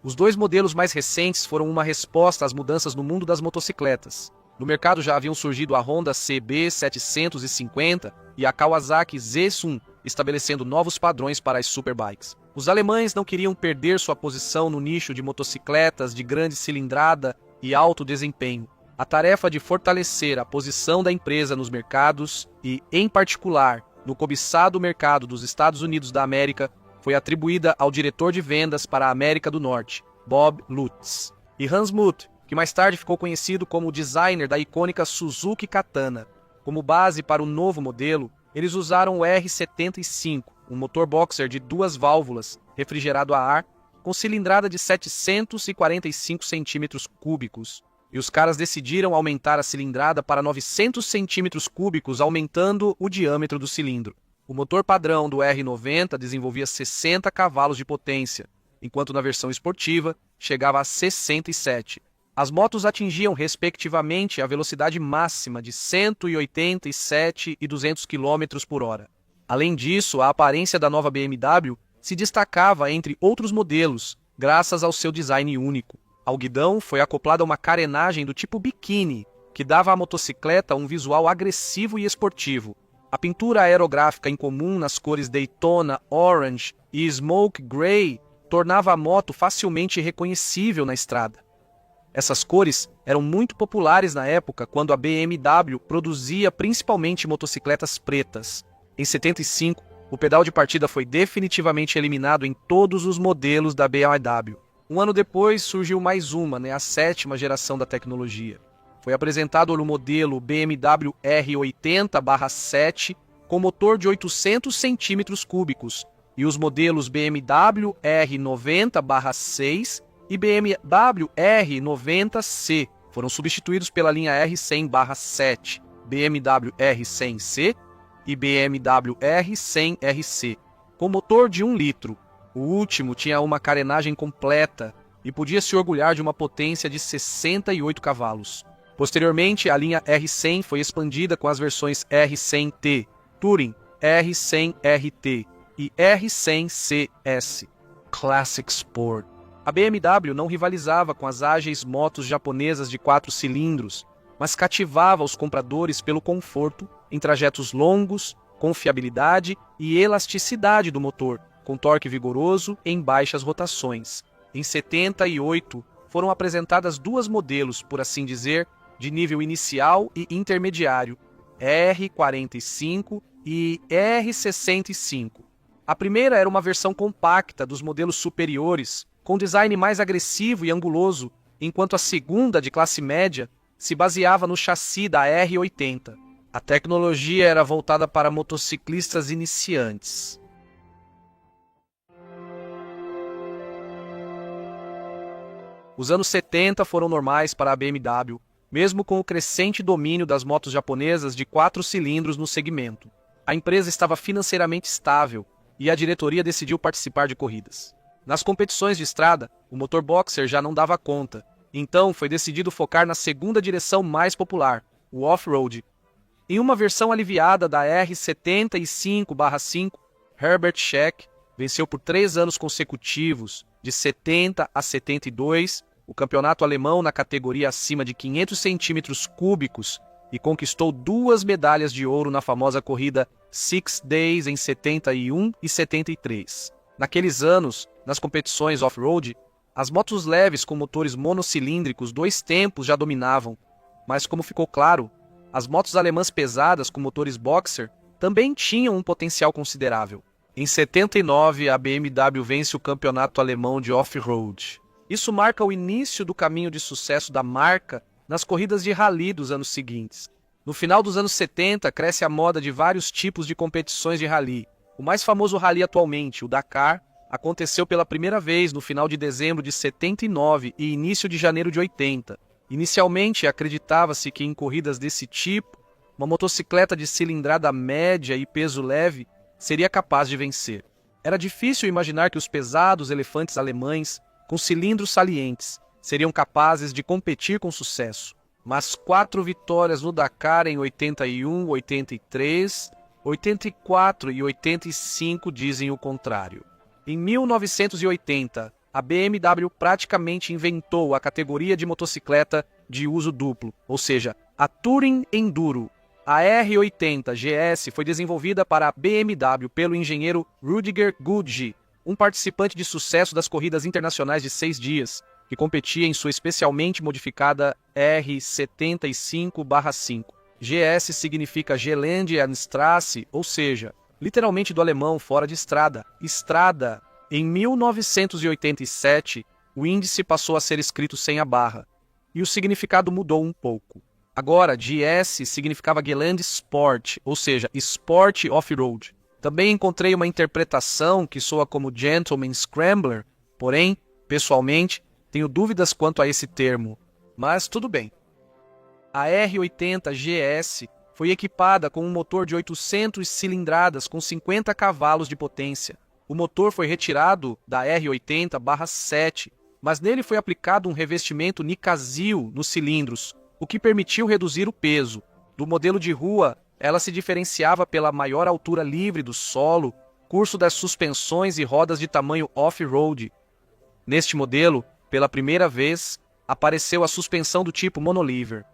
Os 2 modelos mais recentes foram uma resposta às mudanças no mundo das motocicletas. No mercado já haviam surgido a Honda CB 750 e a Kawasaki Z1, estabelecendo novos padrões para as superbikes. Os alemães não queriam perder sua posição no nicho de motocicletas de grande cilindrada e alto desempenho. A tarefa de fortalecer a posição da empresa nos mercados e, em particular, no cobiçado mercado dos Estados Unidos da América, foi atribuída ao diretor de vendas para a América do Norte, Bob Lutz, e Hans Muth, que mais tarde ficou conhecido como o designer da icônica Suzuki Katana. Como base para o novo modelo, eles usaram o R75, um motor boxer de 2 válvulas, refrigerado a ar, com cilindrada de 745 centímetros cúbicos. E os caras decidiram aumentar a cilindrada para 900 centímetros cúbicos, aumentando o diâmetro do cilindro. O motor padrão do R90 desenvolvia 60 cavalos de potência, enquanto na versão esportiva chegava a 67. As motos atingiam, respectivamente, a velocidade máxima de 187 e 200 km por hora. Além disso, a aparência da nova BMW se destacava entre outros modelos, graças ao seu design único. Ao guidão foi acoplada uma carenagem do tipo biquíni, que dava à motocicleta um visual agressivo e esportivo. A pintura aerográfica incomum nas cores Daytona, Orange e Smoke Grey tornava a moto facilmente reconhecível na estrada. Essas cores eram muito populares na época, quando a BMW produzia principalmente motocicletas pretas. Em 75, o pedal de partida foi definitivamente eliminado em todos os modelos da BMW. Um ano depois surgiu mais uma, a 7ª geração da tecnologia. Foi apresentado o modelo BMW R80/7 com motor de 800 centímetros cúbicos e os modelos BMW R90/6 e BMW R90C foram substituídos pela linha R100/7, BMW R100C e BMW R100RC, com motor de 1 litro. O último tinha uma carenagem completa e podia se orgulhar de uma potência de 68 cavalos. Posteriormente, a linha R100 foi expandida com as versões R100T, Touring, R100RT e R100CS, Classic Sport. A BMW não rivalizava com as ágeis motos japonesas de 4 cilindros, mas cativava os compradores pelo conforto em trajetos longos, confiabilidade e elasticidade do motor, com torque vigoroso em baixas rotações. Em 78, foram apresentadas duas modelos, por assim dizer, de nível inicial e intermediário, R45 e R65. A primeira era uma versão compacta dos modelos superiores, com design mais agressivo e anguloso, enquanto a segunda, de classe média, se baseava no chassi da R80. A tecnologia era voltada para motociclistas iniciantes. Os anos 70 foram normais para a BMW, mesmo com o crescente domínio das motos japonesas de 4 cilindros no segmento. A empresa estava financeiramente estável e a diretoria decidiu participar de corridas. Nas competições de estrada, o motor boxer já não dava conta, então foi decidido focar na segunda direção mais popular, o off-road. Em uma versão aliviada da R75/5, Herbert Scheck venceu por 3 anos consecutivos, de 70 a 72, o campeonato alemão na categoria acima de 500 centímetros cúbicos e conquistou 2 medalhas de ouro na famosa corrida Six Days em 71 e 73. Naqueles anos, nas competições off-road, as motos leves com motores monocilíndricos 2 tempos já dominavam, mas como ficou claro, as motos alemãs pesadas com motores boxer também tinham um potencial considerável. Em 79, a BMW vence o campeonato alemão de off-road. Isso marca o início do caminho de sucesso da marca nas corridas de rally dos anos seguintes. No final dos anos 70, cresce a moda de vários tipos de competições de rally. O mais famoso rally atualmente, o Dakar, aconteceu pela primeira vez no final de dezembro de 79 e início de janeiro de 80. Inicialmente, acreditava-se que em corridas desse tipo, uma motocicleta de cilindrada média e peso leve seria capaz de vencer. Era difícil imaginar que os pesados elefantes alemães, com cilindros salientes, seriam capazes de competir com sucesso. Mas 4 vitórias no Dakar em 81, 83, 84 e 85 dizem o contrário. Em 1980, a BMW praticamente inventou a categoria de motocicleta de uso duplo, ou seja, a Touring Enduro. A R80 GS foi desenvolvida para a BMW pelo engenheiro Rudiger Gucci, um participante de sucesso das corridas internacionais de 6 dias, que competia em sua especialmente modificada R75/5. GS significa Geländestraße, ou seja, literalmente do alemão fora de estrada, estrada. Em 1987, o índice passou a ser escrito sem a barra, e o significado mudou um pouco. Agora, GS significava Gelände Sport, ou seja, Sport Off-Road. Também encontrei uma interpretação que soa como Gentleman Scrambler, porém, pessoalmente, tenho dúvidas quanto a esse termo, mas tudo bem. A R80 GS foi equipada com um motor de 800 cilindradas com 50 cavalos de potência. O motor foi retirado da R80/7, mas nele foi aplicado um revestimento Nicasil nos cilindros, o que permitiu reduzir o peso. Do modelo de rua, ela se diferenciava pela maior altura livre do solo, curso das suspensões e rodas de tamanho off-road. Neste modelo, pela primeira vez, apareceu a suspensão do tipo monoliver.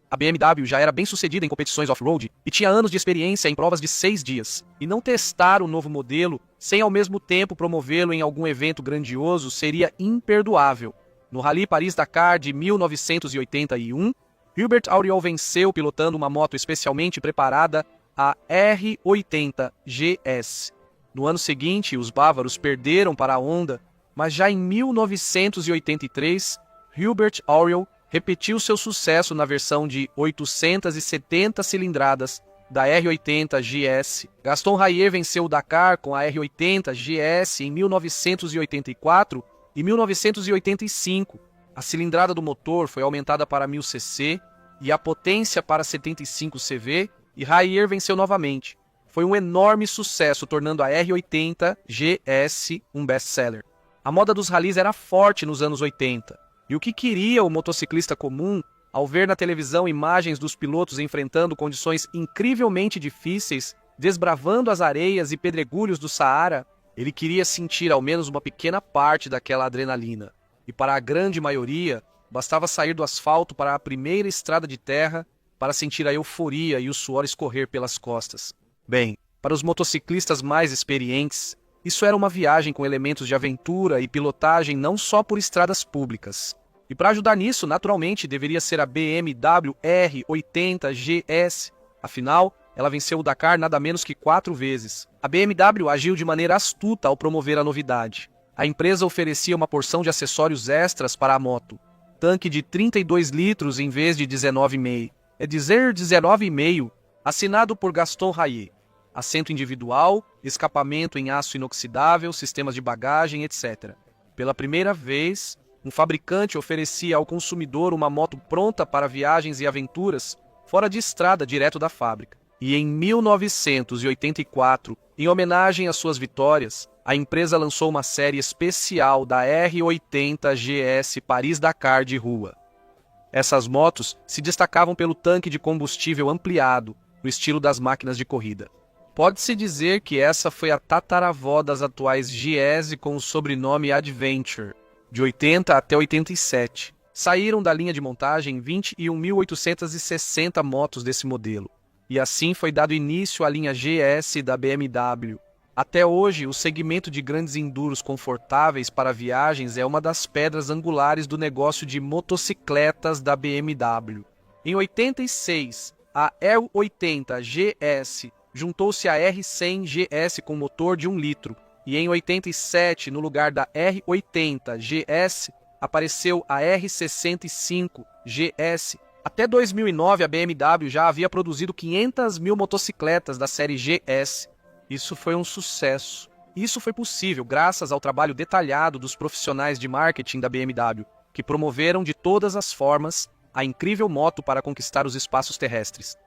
A BMW já era bem sucedida em competições off-road e tinha anos de experiência em provas de 6 dias. E não testar o novo modelo, sem ao mesmo tempo promovê-lo em algum evento grandioso, seria imperdoável. No Rally Paris-Dakar de 1981, Hubert Auriol venceu pilotando uma moto especialmente preparada, a R80 GS. No ano seguinte, os bávaros perderam para a Honda, mas já em 1983, Hubert Auriol repetiu seu sucesso na versão de 870 cilindradas da R80 GS. Gaston Rayet venceu o Dakar com a R80 GS em 1984 e 1985. A cilindrada do motor foi aumentada para 1000 cc e a potência para 75 CV, e Rayet venceu novamente. Foi um enorme sucesso, tornando a R80 GS um best-seller. A moda dos rallies era forte nos anos 80. E o que queria o motociclista comum Ao ver na televisão imagens dos pilotos enfrentando condições incrivelmente difíceis, desbravando as areias e pedregulhos do Saara, ele queria sentir ao menos uma pequena parte daquela adrenalina. E para a grande maioria, bastava sair do asfalto para a primeira estrada de terra para sentir a euforia e o suor escorrer pelas costas. Bem, para os motociclistas mais experientes, isso era uma viagem com elementos de aventura e pilotagem não só por estradas públicas. E para ajudar nisso, naturalmente, deveria ser a BMW R80 GS. Afinal, ela venceu o Dakar nada menos que 4 vezes. A BMW agiu de maneira astuta ao promover a novidade. A empresa oferecia uma porção de acessórios extras para a moto. Tanque de 32 litros em vez de 19,5. É dizer 19,5, assinado por Gaston Rayet. Assento individual, escapamento em aço inoxidável, sistemas de bagagem, etc. Pela primeira vez, um fabricante oferecia ao consumidor uma moto pronta para viagens e aventuras fora de estrada direto da fábrica. E em 1984, em homenagem às suas vitórias, a empresa lançou uma série especial da R80 GS Paris-Dakar de rua. Essas motos se destacavam pelo tanque de combustível ampliado, no estilo das máquinas de corrida. Pode-se dizer que essa foi a tataravó das atuais GS com o sobrenome Adventure, de 80 até 87. Saíram da linha de montagem 21.860 motos desse modelo, e assim foi dado início à linha GS da BMW. Até hoje, o segmento de grandes enduros confortáveis para viagens é uma das pedras angulares do negócio de motocicletas da BMW. Em 86, a R80 GS juntou-se à R100 GS com motor de 1 litro, e em 87, no lugar da R80 GS, apareceu a R65 GS. Até 2009, a BMW já havia produzido 500 mil motocicletas da série GS. Isso foi um sucesso. Isso foi possível graças ao trabalho detalhado dos profissionais de marketing da BMW, que promoveram de todas as formas a incrível moto para conquistar os espaços terrestres.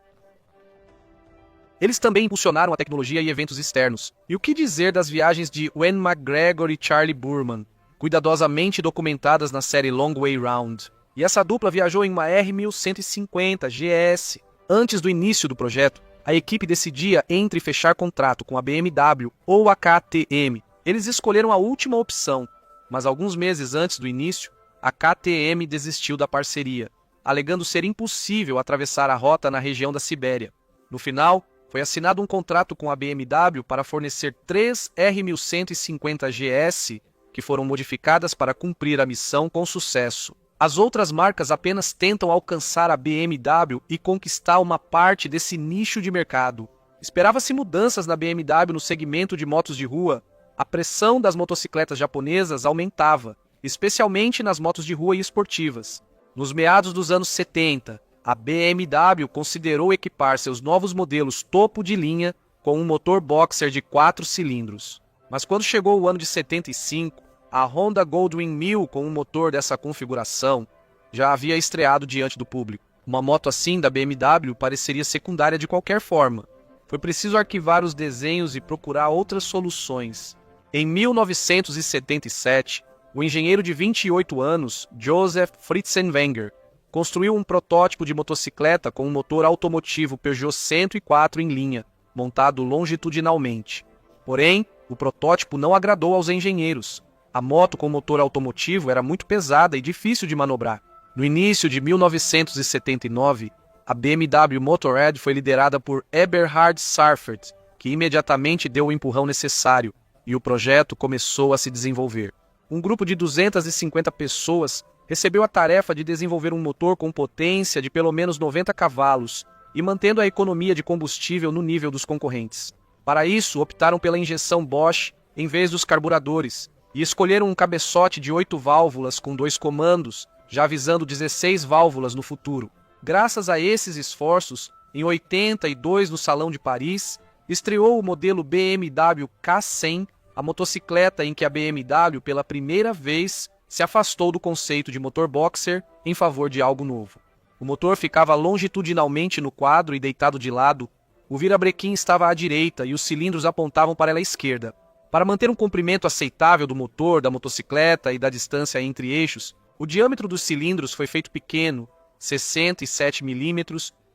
Eles também impulsionaram a tecnologia e eventos externos. E o que dizer das viagens de Ewan McGregor e Charlie Burman, cuidadosamente documentadas na série Long Way Round? E essa dupla viajou em uma R1150 GS. Antes do início do projeto, a equipe decidia entre fechar contrato com a BMW ou a KTM. Eles escolheram a última opção, mas alguns meses antes do início, a KTM desistiu da parceria, alegando ser impossível atravessar a rota na região da Sibéria. No final, foi assinado um contrato com a BMW para fornecer 3 R1150 GS, que foram modificadas para cumprir a missão com sucesso. As outras marcas apenas tentam alcançar a BMW e conquistar uma parte desse nicho de mercado. Esperava-se mudanças na BMW no segmento de motos de rua. A pressão das motocicletas japonesas aumentava, especialmente nas motos de rua e esportivas. Nos meados dos anos 70, a BMW considerou equipar seus novos modelos topo de linha com um motor boxer de 4 cilindros. Mas quando chegou o ano de 75, a Honda Goldwing 1000 com um motor dessa configuração já havia estreado diante do público. Uma moto assim da BMW pareceria secundária de qualquer forma. Foi preciso arquivar os desenhos e procurar outras soluções. Em 1977, o engenheiro de 28 anos, Joseph Fritzenwenger, construiu um protótipo de motocicleta com um motor automotivo Peugeot 104 em linha, montado longitudinalmente. Porém, o protótipo não agradou aos engenheiros. A moto com motor automotivo era muito pesada e difícil de manobrar. No início de 1979, a BMW Motorrad foi liderada por Eberhard Seifert, que imediatamente deu o empurrão necessário, e o projeto começou a se desenvolver. Um grupo de 250 pessoas recebeu a tarefa de desenvolver um motor com potência de pelo menos 90 cavalos e mantendo a economia de combustível no nível dos concorrentes. Para isso, optaram pela injeção Bosch em vez dos carburadores e escolheram um cabeçote de 8 válvulas com 2 comandos, já visando 16 válvulas no futuro. Graças a esses esforços, em 82 no Salão de Paris, estreou o modelo BMW K100, a motocicleta em que a BMW pela primeira vez se afastou do conceito de motor boxer em favor de algo novo. O motor ficava longitudinalmente no quadro e deitado de lado, o virabrequim estava à direita e os cilindros apontavam para a esquerda. Para manter um comprimento aceitável do motor, da motocicleta e da distância entre eixos, o diâmetro dos cilindros foi feito pequeno 67 mm,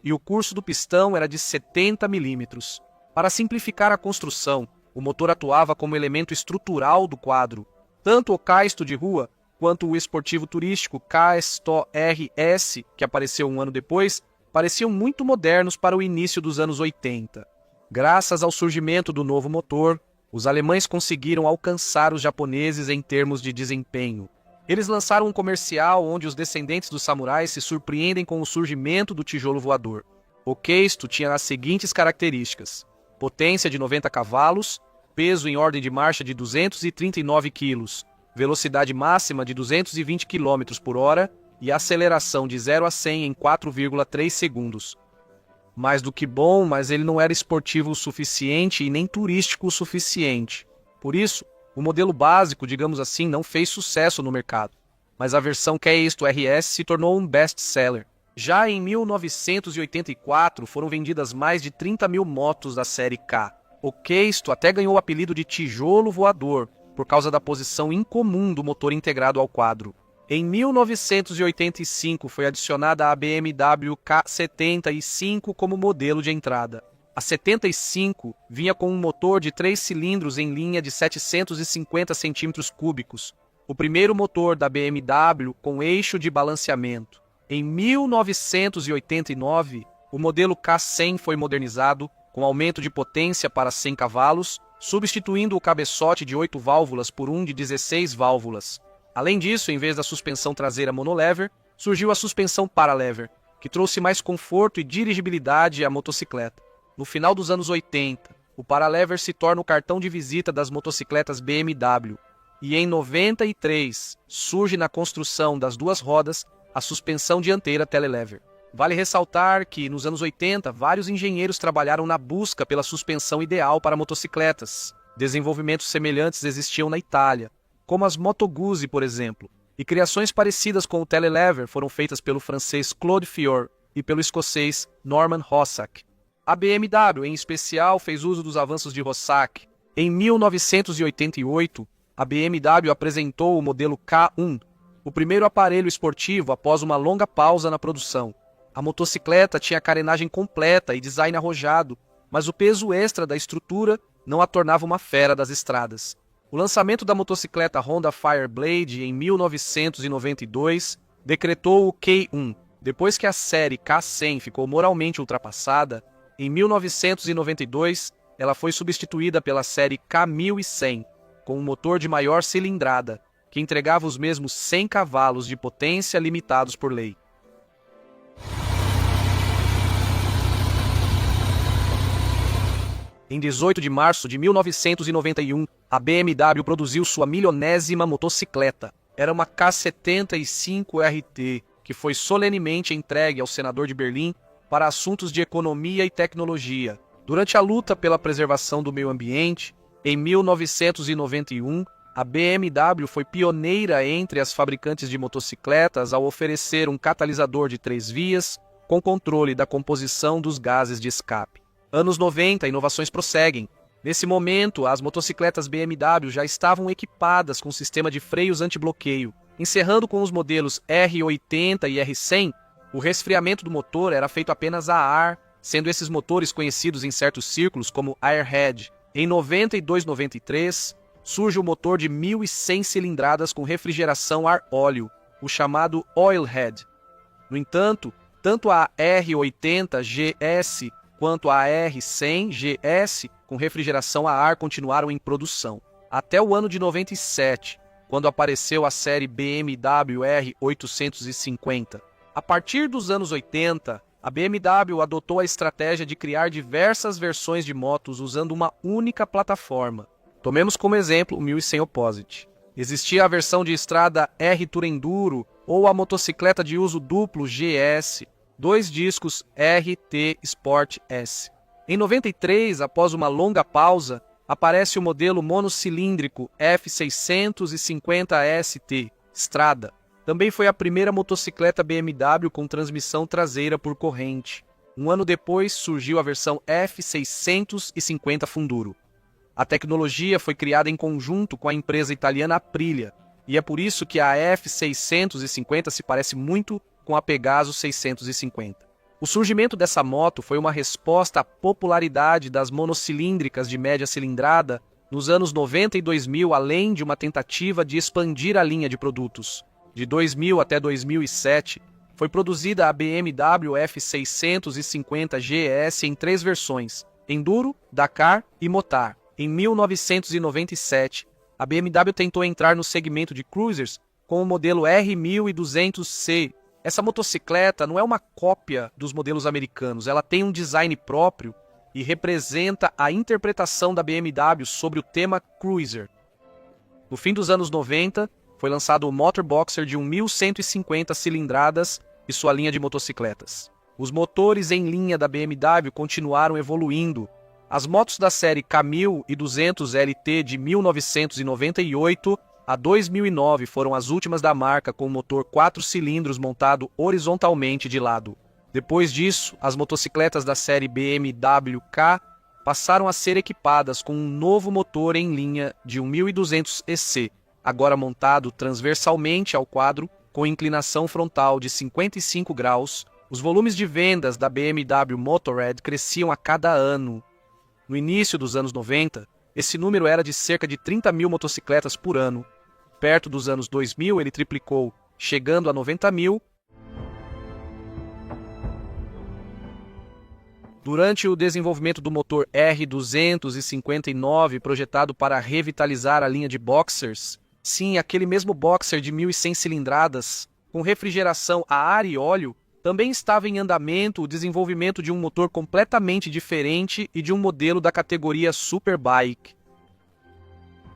e o curso do pistão era de 70 mm. Para simplificar a construção, o motor atuava como elemento estrutural do quadro. Tanto o Caisto de rua quanto o esportivo turístico Caisto RS, que apareceu um ano depois, pareciam muito modernos para o início dos anos 80. Graças ao surgimento do novo motor, os alemães conseguiram alcançar os japoneses em termos de desempenho. Eles lançaram um comercial onde os descendentes dos samurais se surpreendem com o surgimento do tijolo voador. O Keisto tinha as seguintes características: potência de 90 cavalos, peso em ordem de marcha de 239 kg, velocidade máxima de 220 km por hora e aceleração de 0 a 100 em 4,3 segundos. Mais do que bom, mas ele não era esportivo o suficiente e nem turístico o suficiente. Por isso, o modelo básico, digamos assim, não fez sucesso no mercado, mas a versão Keisto RS se tornou um best-seller. Já em 1984, foram vendidas mais de 30 mil motos da série K. O Keisto até ganhou o apelido de tijolo voador, por causa da posição incomum do motor integrado ao quadro. Em 1985, foi adicionada a BMW K75 como modelo de entrada. A 75 vinha com um motor de 3 cilindros em linha de 750 cm3, o primeiro motor da BMW com eixo de balanceamento. Em 1989, o modelo K100 foi modernizado, com aumento de potência para 100 cavalos, substituindo o cabeçote de 8 válvulas por um de 16 válvulas. Além disso, em vez da suspensão traseira monolever, surgiu a suspensão paralever, que trouxe mais conforto e dirigibilidade à motocicleta. No final dos anos 80, o paralever se torna o cartão de visita das motocicletas BMW, e em 93 surge na construção das duas rodas a suspensão dianteira telelever. Vale ressaltar que, nos anos 80, vários engenheiros trabalharam na busca pela suspensão ideal para motocicletas. Desenvolvimentos semelhantes existiam na Itália, como as Moto Guzzi, por exemplo, e criações parecidas com o telelever foram feitas pelo francês Claude Fior e pelo escocês Norman Hossack. A BMW, em especial, fez uso dos avanços de Hossack. Em 1988, a BMW apresentou o modelo K1, o primeiro aparelho esportivo após uma longa pausa na produção. A motocicleta tinha carenagem completa e design arrojado, mas o peso extra da estrutura não a tornava uma fera das estradas. O lançamento da motocicleta Honda Fireblade em 1992 decretou o K1. Depois que a série K100 ficou moralmente ultrapassada, em 1992 ela foi substituída pela série K1100, com um motor de maior cilindrada, que entregava os mesmos 100 cavalos de potência limitados por lei. Em 18 de março de 1991, a BMW produziu sua milionésima motocicleta. Era uma K75 RT, que foi solenemente entregue ao senador de Berlim para assuntos de economia e tecnologia. Durante a luta pela preservação do meio ambiente, em 1991, a BMW foi pioneira entre as fabricantes de motocicletas ao oferecer um catalisador de 3 vias com controle da composição dos gases de escape. Anos 90, inovações prosseguem. Nesse momento, as motocicletas BMW já estavam equipadas com sistema de freios antibloqueio. Encerrando com os modelos R80 e R100, o resfriamento do motor era feito apenas a ar, sendo esses motores conhecidos em certos círculos como Airhead. Em 92-93, surge o motor de 1.100 cilindradas com refrigeração ar-óleo, o chamado Oilhead. No entanto, tanto a R80 GS quanto a R100 GS com refrigeração a ar continuaram em produção, até o ano de 97, quando apareceu a série BMW R850. A partir dos anos 80, a BMW adotou a estratégia de criar diversas versões de motos usando uma única plataforma. Tomemos como exemplo o 1100 Opposite. Existia a versão de estrada R Tour Enduro ou a motocicleta de uso duplo GS, 2 discos RT Sport S. Em 93, após uma longa pausa, aparece o modelo monocilíndrico F650 ST Strada. Também foi a primeira motocicleta BMW com transmissão traseira por corrente. Um ano depois, surgiu a versão F650 Funduro. A tecnologia foi criada em conjunto com a empresa italiana Aprilia, e é por isso que a F650 se parece muito com a Pegasus 650. O surgimento dessa moto foi uma resposta à popularidade das monocilíndricas de média cilindrada nos anos 90 e 2000, além de uma tentativa de expandir a linha de produtos. De 2000 até 2007, foi produzida a BMW F650 GS em 3 versões: Enduro, Dakar e Motar. Em 1997, a BMW tentou entrar no segmento de cruisers com o modelo R1200C. Essa motocicleta não é uma cópia dos modelos americanos, ela tem um design próprio e representa a interpretação da BMW sobre o tema cruiser. No fim dos anos 90, foi lançado o Motor Boxer de 1.150 cilindradas e sua linha de motocicletas. Os motores em linha da BMW continuaram evoluindo. As motos da série K1000 e 200 LT de 1998 a 2009 foram as últimas da marca com motor 4 cilindros montado horizontalmente de lado. Depois disso, as motocicletas da série BMW K passaram a ser equipadas com um novo motor em linha de 1200 EC, agora montado transversalmente ao quadro, com inclinação frontal de 55 graus. Os volumes de vendas da BMW Motorrad cresciam a cada ano. No início dos anos 90, esse número era de cerca de 30 mil motocicletas por ano. Perto dos anos 2000, ele triplicou, chegando a 90 mil. Durante o desenvolvimento do motor R259, projetado para revitalizar a linha de boxers, sim, aquele mesmo boxer de 1.100 cilindradas, com refrigeração a ar e óleo, também estava em andamento o desenvolvimento de um motor completamente diferente e de um modelo da categoria Superbike.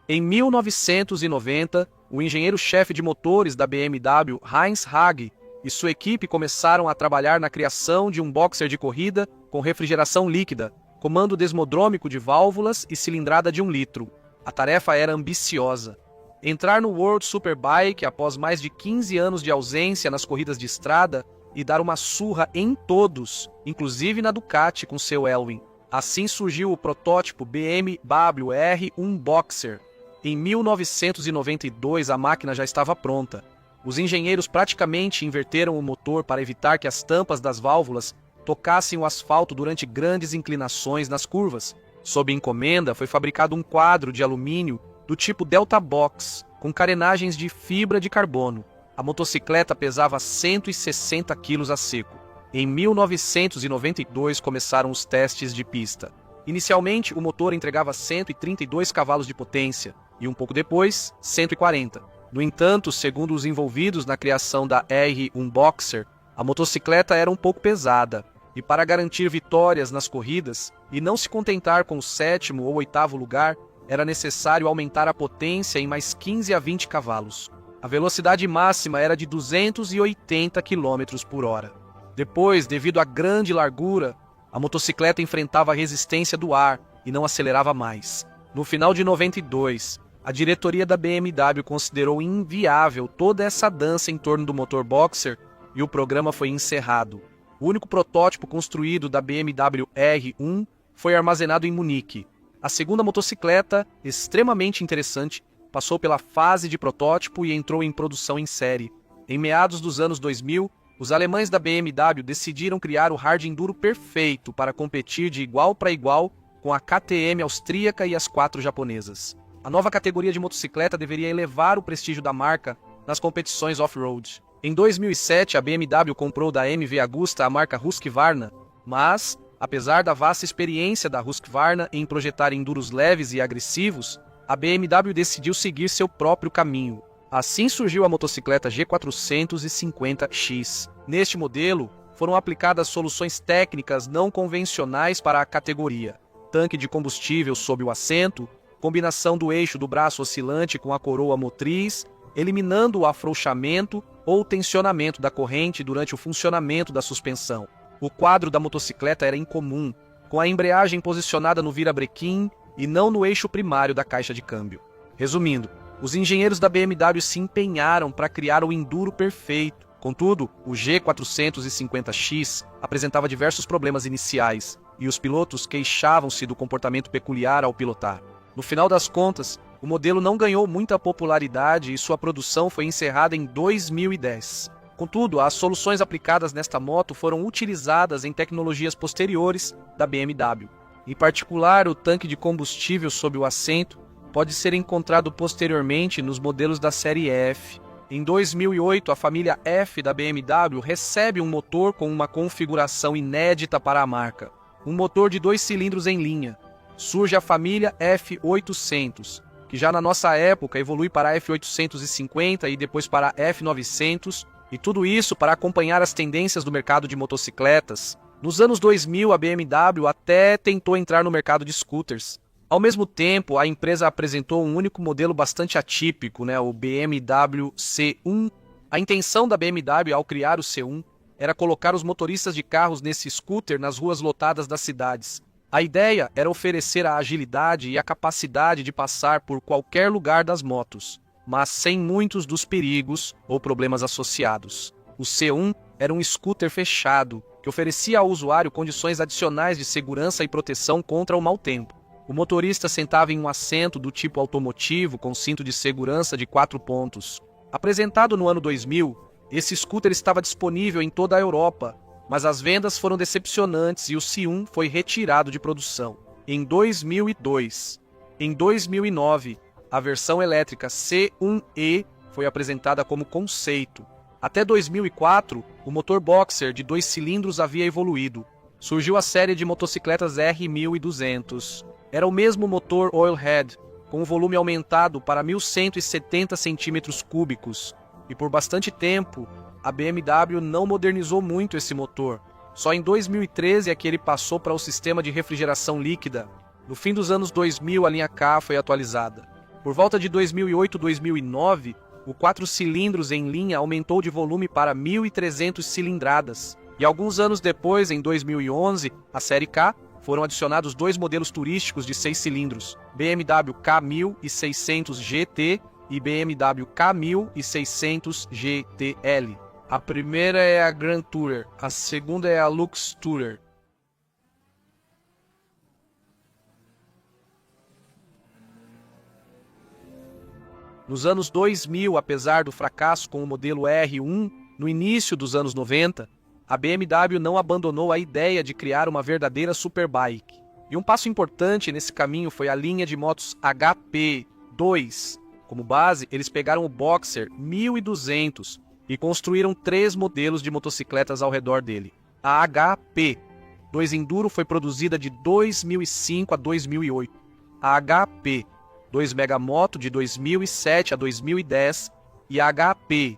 Em 1990, o engenheiro-chefe de motores da BMW, Heinz Hage, e sua equipe começaram a trabalhar na criação de um boxer de corrida com refrigeração líquida, comando desmodrômico de válvulas e cilindrada de 1 litro. A tarefa era ambiciosa. Entrar no World Superbike após mais de 15 anos de ausência nas corridas de estrada e dar uma surra em todos, inclusive na Ducati com seu Elwin. Assim surgiu o protótipo BMW R1 Boxer. Em 1992 a máquina já estava pronta. Os engenheiros praticamente inverteram o motor para evitar que as tampas das válvulas tocassem o asfalto durante grandes inclinações nas curvas. Sob encomenda, foi fabricado um quadro de alumínio do tipo Delta Box, com carenagens de fibra de carbono. A motocicleta pesava 160 quilos a seco. Em 1992 começaram os testes de pista. Inicialmente, o motor entregava 132 cavalos de potência e um pouco depois, 140. No entanto, segundo os envolvidos na criação da R1 Boxer, a motocicleta era um pouco pesada, e para garantir vitórias nas corridas e não se contentar com o 7º ou 8º lugar, era necessário aumentar a potência em mais 15 a 20 cavalos. A velocidade máxima era de 280 km por hora. Depois, devido à grande largura, a motocicleta enfrentava a resistência do ar e não acelerava mais. No final de 92, a diretoria da BMW considerou inviável toda essa dança em torno do motor boxer e o programa foi encerrado. O único protótipo construído da BMW R1 foi armazenado em Munique. A segunda motocicleta, extremamente interessante, passou pela fase de protótipo e entrou em produção em série. Em meados dos anos 2000, os alemães da BMW decidiram criar o hard enduro perfeito para competir de igual para igual com a KTM austríaca e as 4 japonesas. A nova categoria de motocicleta deveria elevar o prestígio da marca nas competições off-road. Em 2007, a BMW comprou da MV Agusta a marca Husqvarna, mas, apesar da vasta experiência da Husqvarna em projetar enduros leves e agressivos, a BMW decidiu seguir seu próprio caminho. Assim surgiu a motocicleta G450X. Neste modelo, foram aplicadas soluções técnicas não convencionais para a categoria: tanque de combustível sob o assento, combinação do eixo do braço oscilante com a coroa motriz, eliminando o afrouxamento ou tensionamento da corrente durante o funcionamento da suspensão. O quadro da motocicleta era incomum, com a embreagem posicionada no virabrequim e não no eixo primário da caixa de câmbio. Resumindo, os engenheiros da BMW se empenharam para criar o enduro perfeito. Contudo, o G450X apresentava diversos problemas iniciais e os pilotos queixavam-se do comportamento peculiar ao pilotar. No final das contas, o modelo não ganhou muita popularidade e sua produção foi encerrada em 2010. Contudo, as soluções aplicadas nesta moto foram utilizadas em tecnologias posteriores da BMW. Em particular, o tanque de combustível sob o assento pode ser encontrado posteriormente nos modelos da série F. Em 2008, a família F da BMW recebe um motor com uma configuração inédita para a marca. Um motor de 2 cilindros em linha. Surge a família F800, que já na nossa época evolui para a F850 e depois para a F900, e tudo isso para acompanhar as tendências do mercado de motocicletas. Nos anos 2000, a BMW até tentou entrar no mercado de scooters. Ao mesmo tempo, a empresa apresentou um único modelo bastante atípico, o BMW C1. A intenção da BMW ao criar o C1 era colocar os motoristas de carros nesse scooter nas ruas lotadas das cidades. A ideia era oferecer a agilidade e a capacidade de passar por qualquer lugar das motos, mas sem muitos dos perigos ou problemas associados. O C1 era um scooter fechado, que oferecia ao usuário condições adicionais de segurança e proteção contra o mau tempo. O motorista sentava em um assento do tipo automotivo com cinto de segurança de 4 pontos. Apresentado no ano 2000, esse scooter estava disponível em toda a Europa, mas as vendas foram decepcionantes e o C1 foi retirado de produção. Em 2002. Em 2009, a versão elétrica C1E foi apresentada como conceito. Até 2004, o motor boxer de 2 cilindros havia evoluído. Surgiu a série de motocicletas R1200. Era o mesmo motor Oilhead, com o volume aumentado para 1.170 centímetros cúbicos. E por bastante tempo, a BMW não modernizou muito esse motor. Só em 2013 é que ele passou para o sistema de refrigeração líquida. No fim dos anos 2000, a linha K foi atualizada. Por volta de 2008-2009, o 4 cilindros em linha aumentou de volume para 1.300 cilindradas. E alguns anos depois, em 2011, a série K, foram adicionados 2 modelos turísticos de 6 cilindros, BMW K1600 GT e BMW K1600 GTL. A primeira é a Grand Tourer, a segunda é a Lux Tourer. Nos anos 2000, apesar do fracasso com o modelo R1, no início dos anos 90, a BMW não abandonou a ideia de criar uma verdadeira superbike. E um passo importante nesse caminho foi a linha de motos HP2. Como base, eles pegaram o Boxer 1200 e construíram 3 modelos de motocicletas ao redor dele. A HP2 Enduro foi produzida de 2005 a 2008. A HP2 Megamoto de 2007 a 2010 e a HP2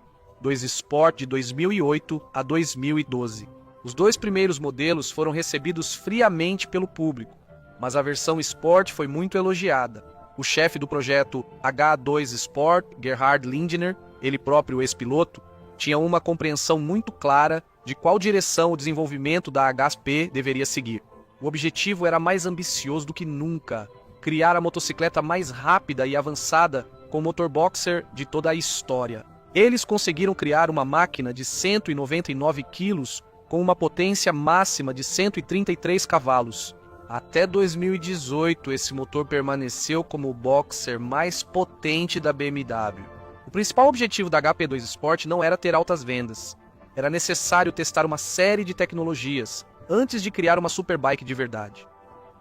Sport de 2008 a 2012. Os 2 primeiros modelos foram recebidos friamente pelo público, mas a versão Sport foi muito elogiada. O chefe do projeto H2 Sport, Gerhard Lindner, ele próprio ex-piloto, tinha uma compreensão muito clara de qual direção o desenvolvimento da HP deveria seguir. O objetivo era mais ambicioso do que nunca: criar a motocicleta mais rápida e avançada com o motor boxer de toda a história. Eles conseguiram criar uma máquina de 199 quilos com uma potência máxima de 133 cavalos. Até 2018, esse motor permaneceu como o boxer mais potente da BMW. O principal objetivo da HP2 Sport não era ter altas vendas. Era necessário testar uma série de tecnologias antes de criar uma superbike de verdade.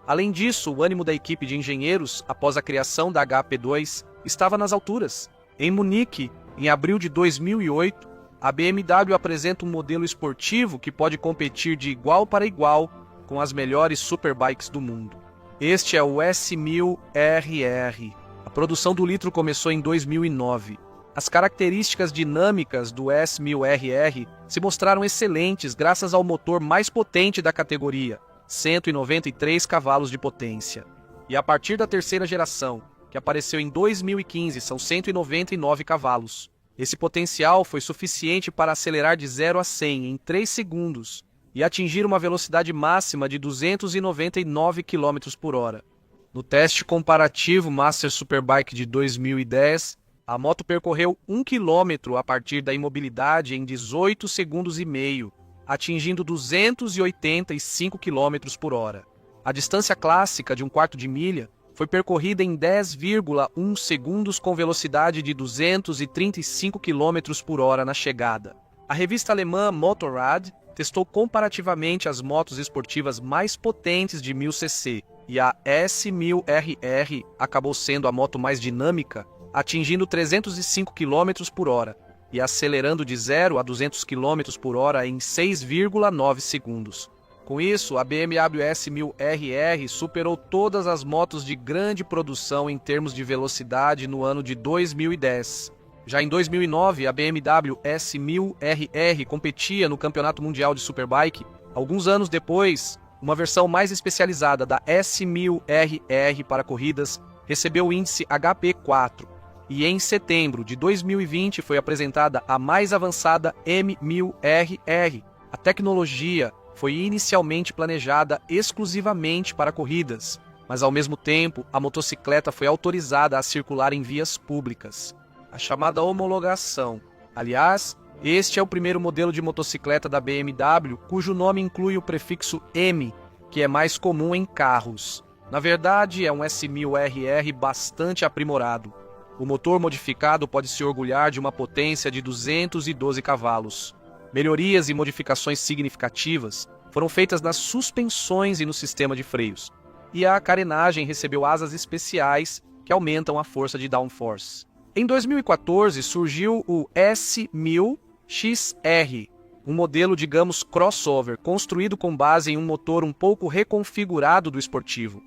Além disso, o ânimo da equipe de engenheiros, após a criação da HP2, estava nas alturas. Em Munique, em abril de 2008, a BMW apresenta um modelo esportivo que pode competir de igual para igual com as melhores superbikes do mundo. Este é o S1000RR. A produção do litro começou em 2009. As características dinâmicas do S1000RR se mostraram excelentes graças ao motor mais potente da categoria, 193 cavalos de potência. E a partir da terceira geração, que apareceu em 2015, são 199 cavalos. Esse potencial foi suficiente para acelerar de 0 a 100 em 3 segundos e atingir uma velocidade máxima de 299 km por hora. No teste comparativo Master Superbike de 2010, a moto percorreu 1 km a partir da imobilidade em 18 segundos e meio, atingindo 285 km por hora. A distância clássica de 1/4 de milha foi percorrida em 10,1 segundos com velocidade de 235 km por hora na chegada. A revista alemã Motorrad testou comparativamente as motos esportivas mais potentes de 1000cc, e a S1000RR acabou sendo a moto mais dinâmica, atingindo 305 km por hora e acelerando de 0 a 200 km por hora em 6,9 segundos. Com isso, a BMW S1000RR superou todas as motos de grande produção em termos de velocidade no ano de 2010. Já em 2009, a BMW S1000RR competia no Campeonato Mundial de Superbike. Alguns anos depois, uma versão mais especializada da S1000RR para corridas recebeu o índice HP4. E em setembro de 2020 foi apresentada a mais avançada M1000RR. A tecnologia foi inicialmente planejada exclusivamente para corridas, mas ao mesmo tempo a motocicleta foi autorizada a circular em vias públicas. A chamada homologação. Aliás, este é o primeiro modelo de motocicleta da BMW cujo nome inclui o prefixo M, que é mais comum em carros. Na verdade, é um S1000RR bastante aprimorado. O motor modificado pode se orgulhar de uma potência de 212 cavalos. Melhorias e modificações significativas foram feitas nas suspensões e no sistema de freios. E a carenagem recebeu asas especiais que aumentam a força de downforce. Em 2014 surgiu o S1000XR, um modelo, digamos, crossover, construído com base em um motor um pouco reconfigurado do esportivo.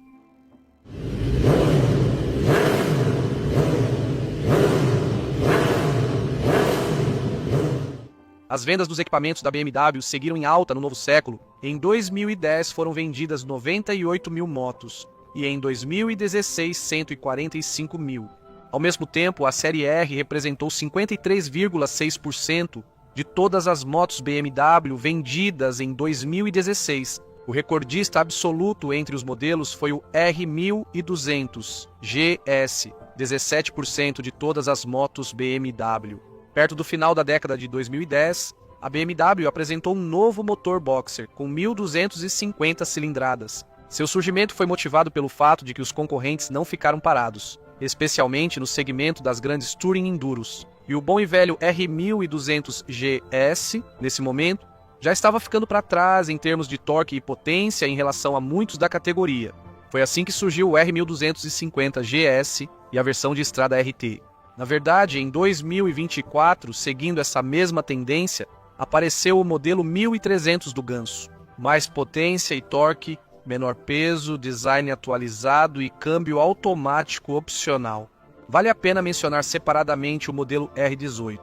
As vendas dos equipamentos da BMW seguiram em alta no novo século. Em 2010 foram vendidas 98 mil motos e em 2016 145 mil. Ao mesmo tempo, a série R representou 53,6% de todas as motos BMW vendidas em 2016. O recordista absoluto entre os modelos foi o R1200 GS, 17% de todas as motos BMW. Perto do final da década de 2010, a BMW apresentou um novo motor boxer com 1.250 cilindradas. Seu surgimento foi motivado pelo fato de que os concorrentes não ficaram parados, especialmente no segmento das grandes Touring Enduros. E o bom e velho R1200 GS, nesse momento, já estava ficando para trás em termos de torque e potência em relação a muitos da categoria. Foi assim que surgiu o R1250 GS e a versão de estrada RT. Na verdade, em 2024, seguindo essa mesma tendência, apareceu o modelo 1300 do Ganso. Mais potência e torque, menor peso, design atualizado e câmbio automático opcional. Vale a pena mencionar separadamente o modelo R18.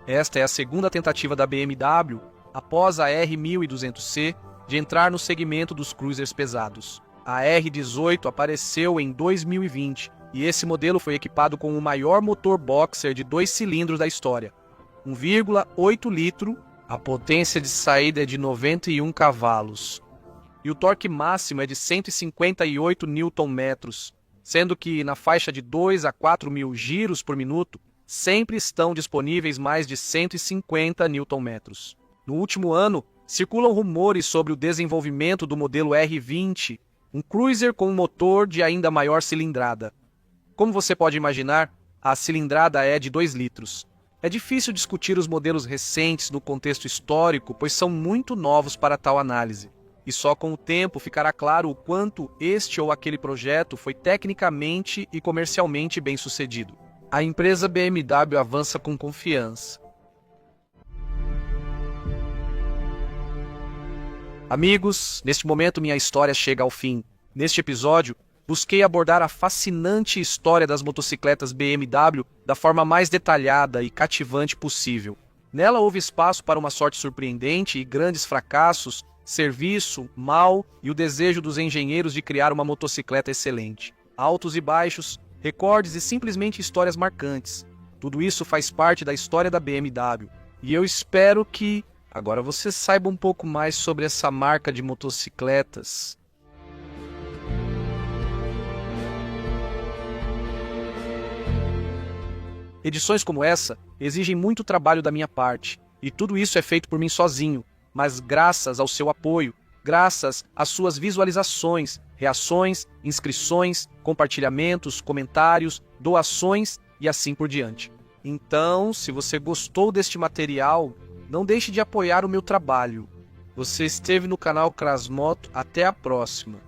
Esta é a segunda tentativa da BMW, após a R1200C, de entrar no segmento dos cruisers pesados. A R18 apareceu em 2020, e esse modelo foi equipado com o maior motor boxer de 2 cilindros da história. 1,8 litro, a potência de saída é de 91 cavalos. E o torque máximo é de 158 Nm, sendo que na faixa de 2 a 4 mil giros por minuto, sempre estão disponíveis mais de 150 Nm. No último ano, circulam rumores sobre o desenvolvimento do modelo R20, um cruiser com um motor de ainda maior cilindrada. Como você pode imaginar, a cilindrada é de 2 litros. É difícil discutir os modelos recentes no contexto histórico, pois são muito novos para tal análise. E só com o tempo ficará claro o quanto este ou aquele projeto foi tecnicamente e comercialmente bem sucedido. A empresa BMW avança com confiança. Amigos, neste momento minha história chega ao fim. Neste episódio, busquei abordar a fascinante história das motocicletas BMW da forma mais detalhada e cativante possível. Nela houve espaço para uma sorte surpreendente e grandes fracassos, serviço, mal e o desejo dos engenheiros de criar uma motocicleta excelente. Altos e baixos, recordes e simplesmente histórias marcantes. Tudo isso faz parte da história da BMW. E eu espero que agora você saiba um pouco mais sobre essa marca de motocicletas. Edições como essa exigem muito trabalho da minha parte, e tudo isso é feito por mim sozinho, mas graças ao seu apoio, graças às suas visualizações, reações, inscrições, compartilhamentos, comentários, doações e assim por diante. Então, se você gostou deste material, Não deixe de apoiar o meu trabalho. Você esteve no canal Krasmoto. Até a próxima.